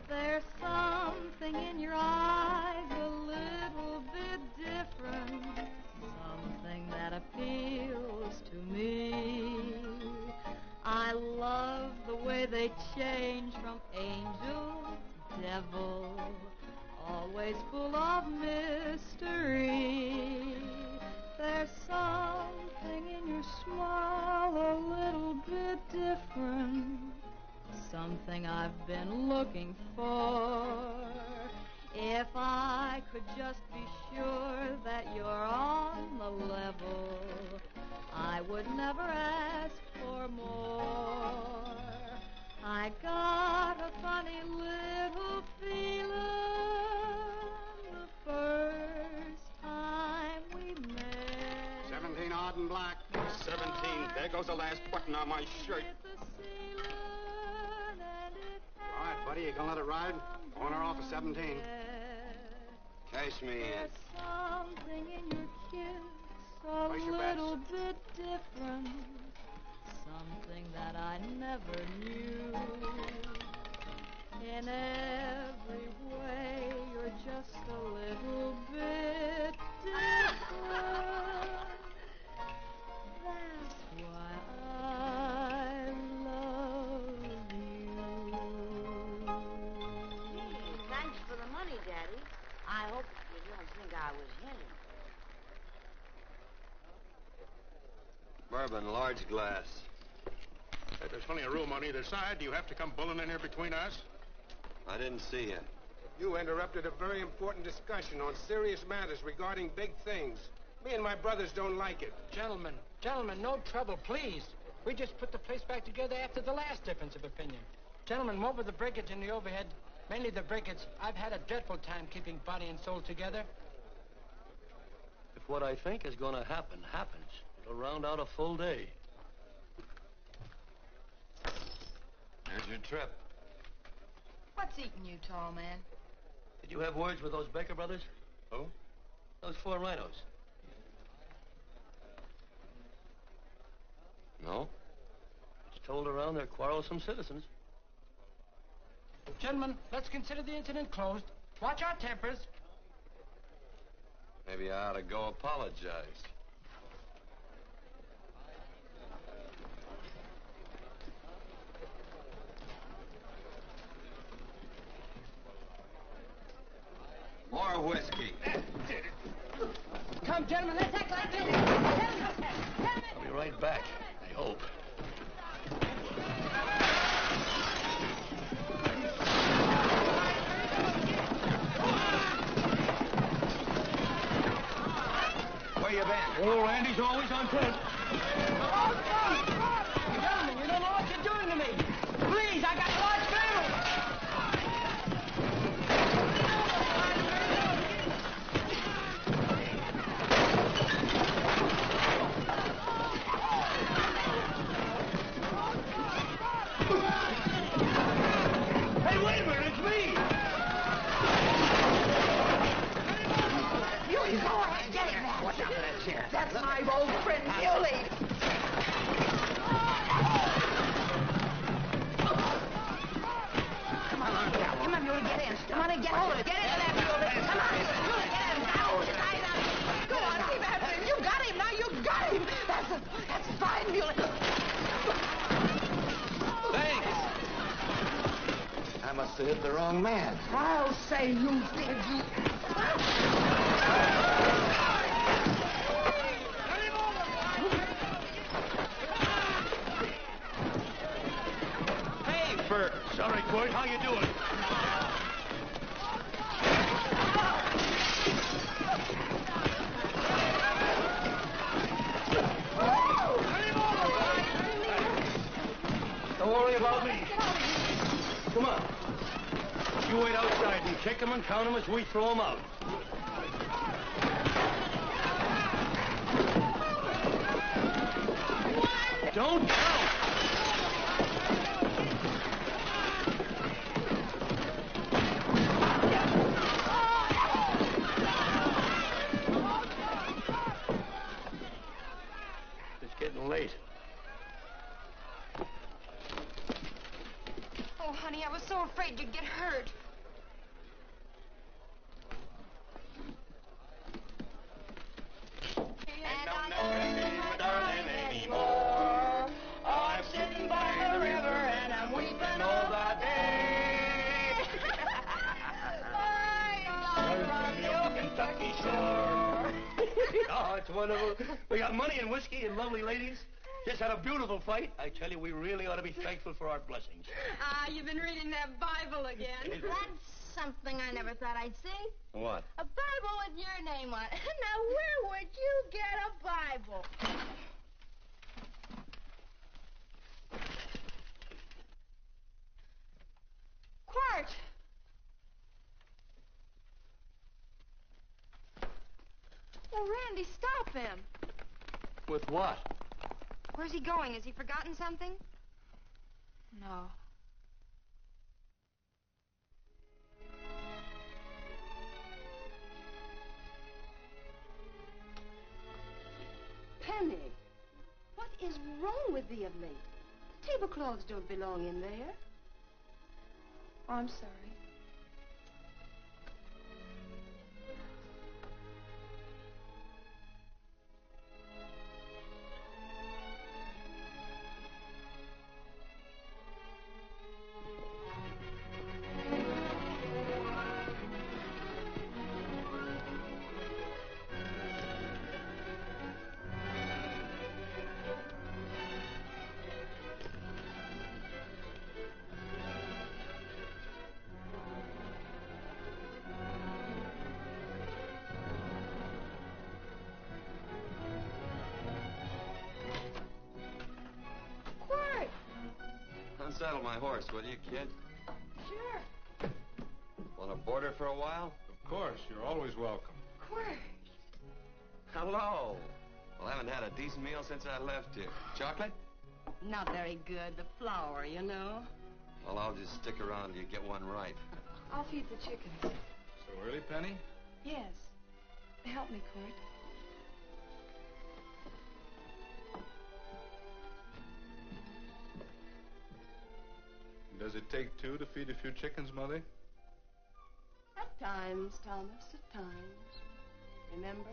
There's something in your eyes a little bit different, something that appeals to me. I love the way they change from angel to devil, always full of mystery. There's something in your smile a little bit different, something I've been looking for. If I could just be sure that you're on the level, I would never ask for more. I got a funny little feeling the first time we met. 17 odd and black. 17. There goes the last button on my shirt. All right, buddy, you gonna let it ride? On or off of 17? Cash me in. There's something in your kiss a Place your bets. little bit different, something that I never knew. In every way, you're just a little bit different. That's why I love you. Thanks for the money, Daddy. I hope you don't think I was hitting. Bourbon, large glass. Hey, there's plenty of room on either side. Do you have to come bulling in here between us? I didn't see you. You interrupted a very important discussion on serious matters regarding big things. Me and my brothers don't like it. Gentlemen, no trouble, please. We just put the place back together after the last difference of opinion. Gentlemen, what with the breakage and the overhead, mainly the breakage, I've had a dreadful time keeping body and soul together. If what I think is going to happen happens, it'll round out a full day. Here's your trip. What's eating you, tall man? Did you have words with those Baker brothers? Who? Those 4 rhinos. No? It's told around they're quarrelsome citizens. Gentlemen, let's consider the incident closed. Watch our tempers. Maybe I ought to go apologize. More whiskey. Come, gentlemen, let's act like this. I'll be right back, I hope. Where you been? Oh, Randy's always on point. Gentlemen, you don't know what you're doing to me. Please, I got a large family. Hey, wait a minute, it's me! Muley, go ahead, get him, man. Watch out for that chair. That's my old friend, Muley. Come on, Muley, get in. Come on and get hold of it. Get into that, Muley. Come on, Muley, get in. Now, hold his eyes out. Go on, keep after him. You got him. Now you got him. That's fine, Muley. Thanks. I must have hit the wrong man. I'll say you did, you. Hey, Bert. Sorry, Court. How you doing? Don't worry about me. Come on. You wait outside and kick them and count them as we throw them out. Don't count. It's getting late. Oh, honey, I was so afraid you'd get hurt. And I'll never see my darling anymore. I'm sitting by the river and I'm weeping all the day. On the old Kentucky shore. Oh, it's wonderful. We got money and whiskey and lovely ladies. Just had a beautiful fight. I tell you, we really ought to be thankful for our blessings. Ah, you've been reading that Bible again. That's something I never thought I'd see. What? A Bible with your name on it. Now, where would you get a Bible? Quart! Oh, Randy, stop him. With what? Where's he going? Has he forgotten something? No. Penny, what is wrong with thee of late? Tablecloths don't belong in there. Oh, I'm sorry. Unsaddle my horse, will you, kid? Sure. Want to board her for a while? Of course. You're always welcome. Quart. Hello. Well, I haven't had a decent meal since I left here. Chocolate? Not very good. The flour, you know. Well, I'll just stick around till you get one right. I'll feed the chickens. So early, Penny? Yes. Help me, Court. Does it take two to feed a few chickens, Mother? At times, Thomas, at times. Remember?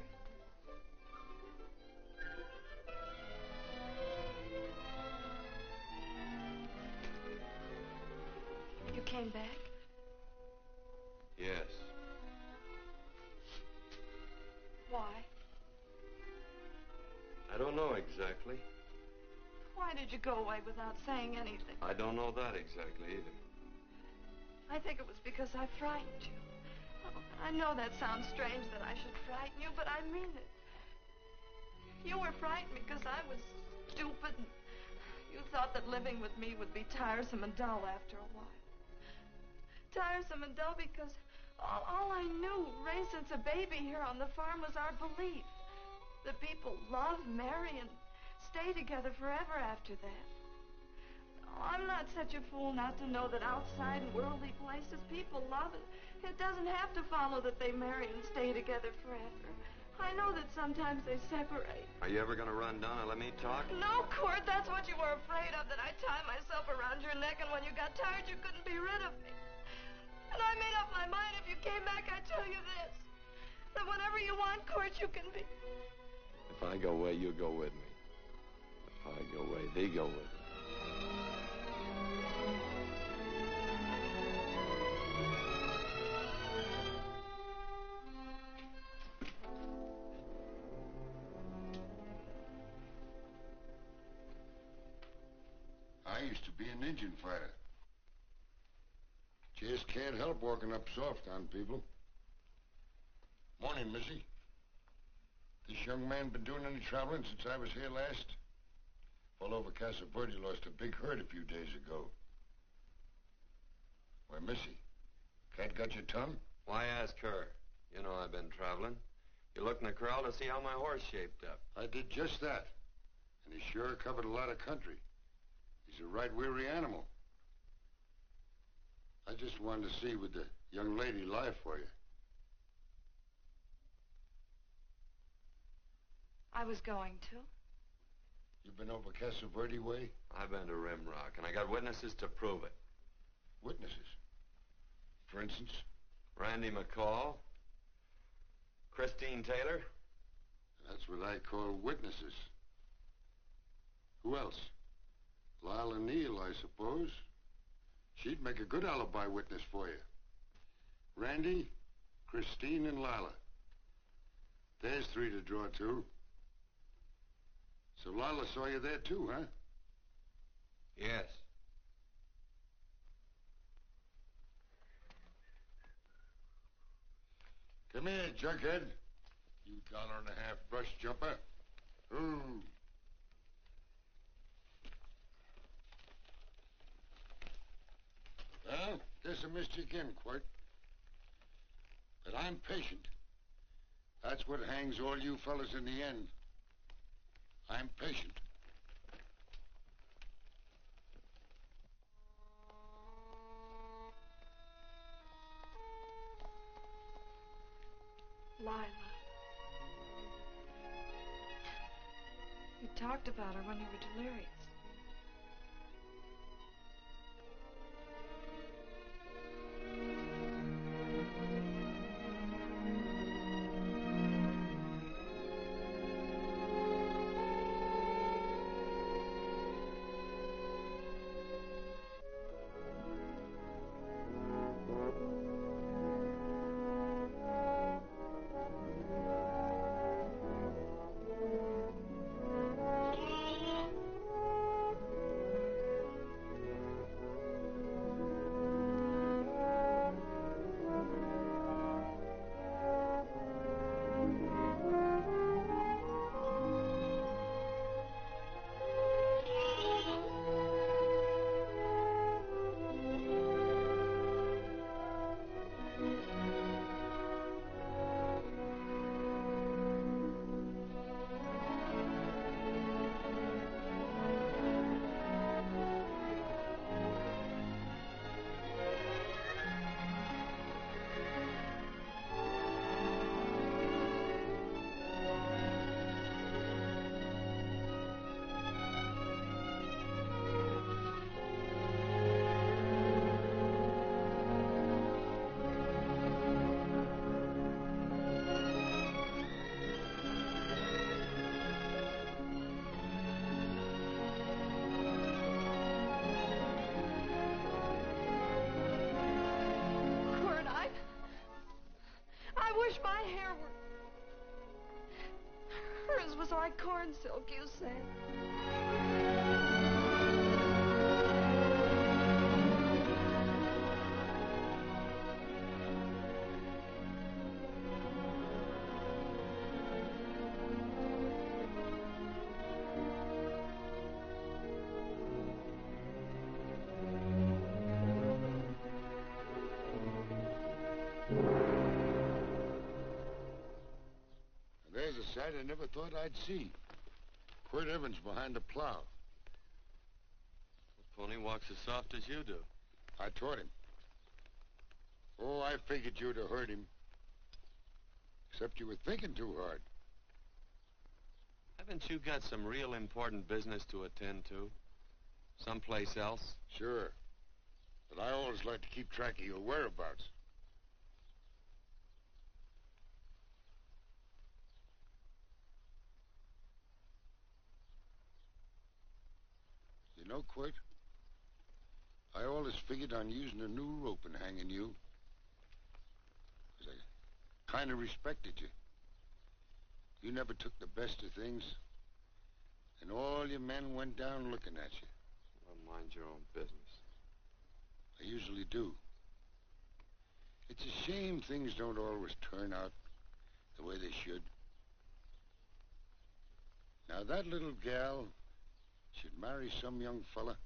You came back? Yes. Why? I don't know exactly. Why did you go away without saying anything? I don't know that exactly either. I think it was because I frightened you. I know that sounds strange that I should frighten you, but I mean it. You were frightened because I was stupid, and you thought that living with me would be tiresome and dull after a while. Tiresome and dull because all I knew, raised since a baby here on the farm, was our belief that people love, marry, and stay together forever after that. Oh, I'm not such a fool not to know that outside in worldly places people love, and it doesn't have to follow that they marry and stay together forever. I know that sometimes they separate. Are you ever going to run down and let me talk? No, Court, that's what you were afraid of, that I'd tie myself around your neck, and when you got tired, you couldn't be rid of me. And I made up my mind if you came back, I'd tell you this, that whenever you want, Court, you can be. If I go away, you go with me. If I go away, they go with me. I used to be an Indian fighter. Just can't help walking up soft on people. Morning, Missy. This young man been doing any traveling since I was here last? All over Casa Verde lost a big herd a few days ago. Why, Missy, cat got your tongue? Why ask her? You know I've been traveling. You looked in the corral to see how my horse shaped up. I did just that. And he sure covered a lot of country. He's a right weary animal. I just wanted to see would the young lady lie for you. I was going to. You been over Casa Verde way? I've been to Rimrock, and I got witnesses to prove it. Witnesses? For instance? Randy McCall, Christine Taylor. That's what I call witnesses. Who else? Lila Neal, I suppose. She'd make a good alibi witness for you. Randy, Christine, and Lila. There's three to draw to. So Lila saw you there too, huh? Yes. Come here, junkhead. You $1.50 brush jumper. Ooh. Well, guess I missed you again, Quirt. But I'm patient. That's what hangs all you fellas in the end. I'm patient. Lila. You talked about her when you were delirious. Just like corn silk, you said. There's a sight I never thought I'd see. Quirt Evans behind the plow. The pony walks as soft as you do. I taught him. Oh, I figured you'd have heard him. Except you were thinking too hard. Haven't you got some real important business to attend to? Someplace else? Sure. But I always like to keep track of your whereabouts. You know, Quirt, I always figured on using a new rope and hanging you. Because I kind of respected you. You never took the best of things. And all your men went down looking at you. Well, mind your own business. I usually do. It's a shame things don't always turn out the way they should. Now, that little gal should marry some young fella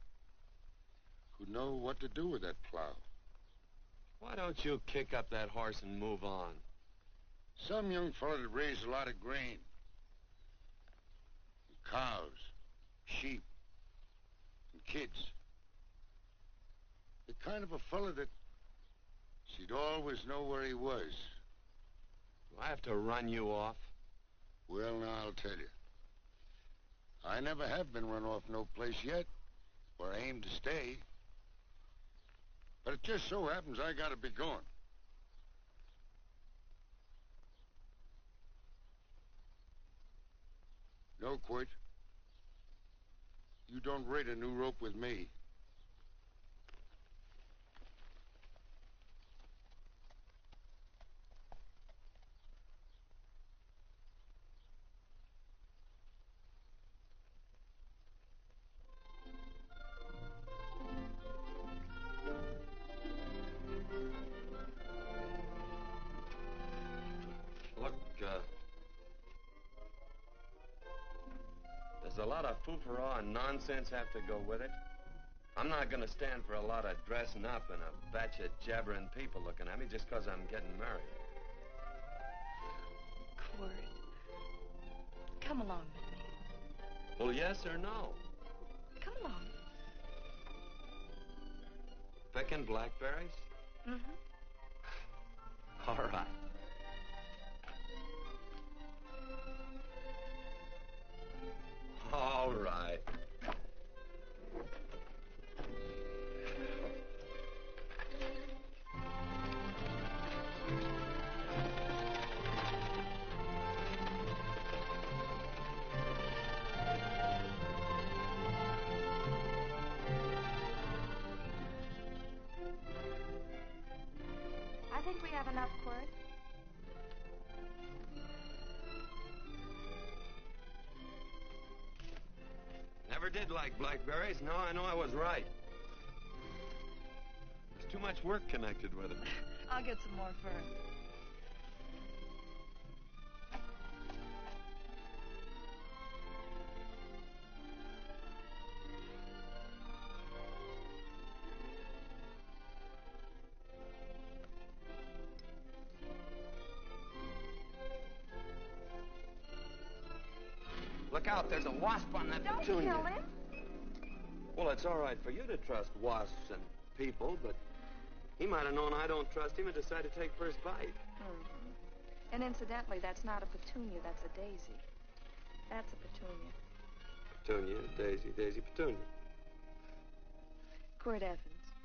who'd know what to do with that plow. Why don't you kick up that horse and move on? Some young fella that raised a lot of grain. And cows, sheep, and kids. The kind of a fella that she'd always know where he was. Do I have to run you off? Well, now, I'll tell you. I never have been run off no place yet where I aim to stay. But it just so happens I gotta be going. No, Quirt. You don't raid a new rope with me. Look, there's a lot of foo-for-all and nonsense have to go with it. I'm not going to stand for a lot of dressing up and a batch of jabbering people looking at me just because I'm getting married. Quirt, come along with me. Well, yes or no? Come along. Picking blackberries? Mm-hmm. All right. All right. I think we have enough, Quirt. Never did like blackberries. Now I know I was right. There's too much work connected with them. I'll get some more fern. Look out, there's a wasp on that Don't petunia. kill him. Well, it's all right for you to trust wasps and people, but he might have known I don't trust him and decided to take first bite. Mm-hmm. And incidentally, that's not a petunia, that's a daisy. That's a petunia. Petunia, daisy, daisy, petunia. Quirt Evans.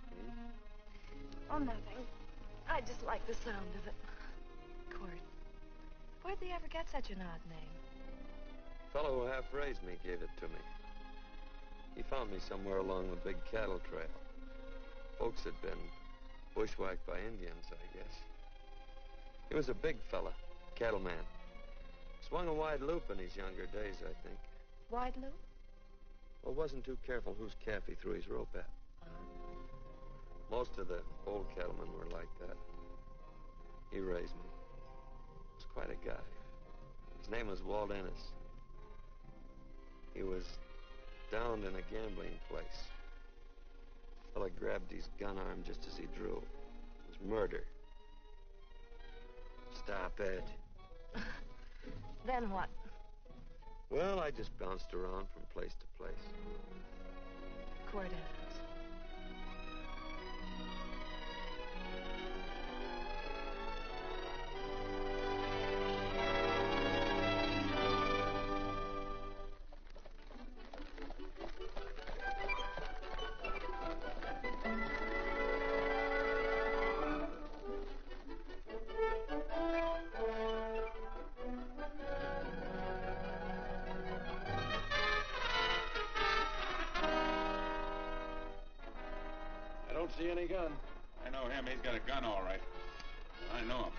Hmm? Oh, nothing. I just like the sound of it. Quirt. Where'd they ever get such an odd name? The fellow who half-raised me gave it to me. He found me somewhere along the big cattle trail. Folks had been bushwhacked by Indians, I guess. He was a big fella, cattleman. Swung a wide loop in his younger days, I think. Wide loop? Well, wasn't too careful whose calf he threw his rope at. Most of the old cattlemen were like that. He raised me. He was quite a guy. His name was Walt Ennis. He was downed in a gambling place. The fella grabbed his gun arm just as he drew. It was murder. Stop it. Then what? Well, I just bounced around from place to place. Quirt Evans. I don't see any gun. I know him. He's got a gun, all right. I know him.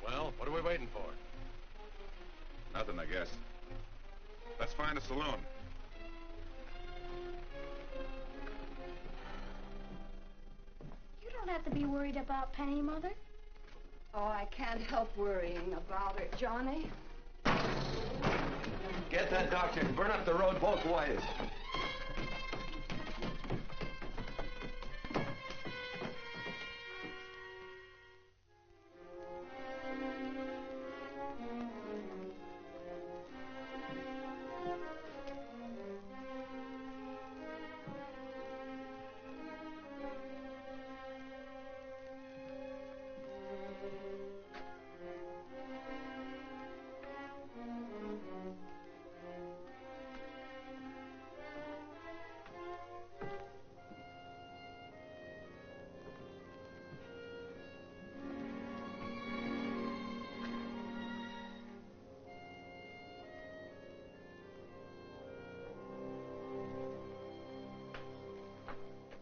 Well, what are we waiting for? Nothing, I guess. Let's find a saloon. You don't have to be worried about Penny, Mother. Oh, I can't help worrying about her, Johnny. Get that doctor and burn up the road both ways.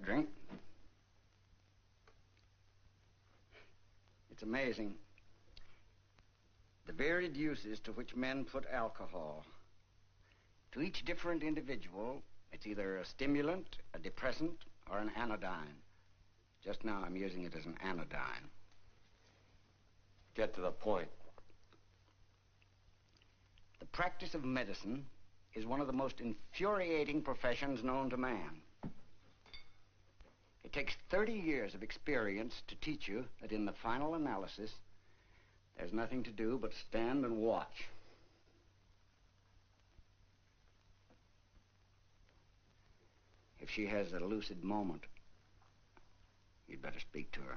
drink. It's amazing. The varied uses to which men put alcohol. To each different individual, it's either a stimulant, a depressant, or an anodyne. Just now, I'm using it as an anodyne. Get to the point. The practice of medicine is one of the most infuriating professions known to man. It takes 30 years of experience to teach you that in the final analysis, there's nothing to do but stand and watch. If she has a lucid moment, you'd better speak to her.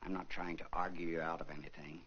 I'm not trying to argue you out of anything.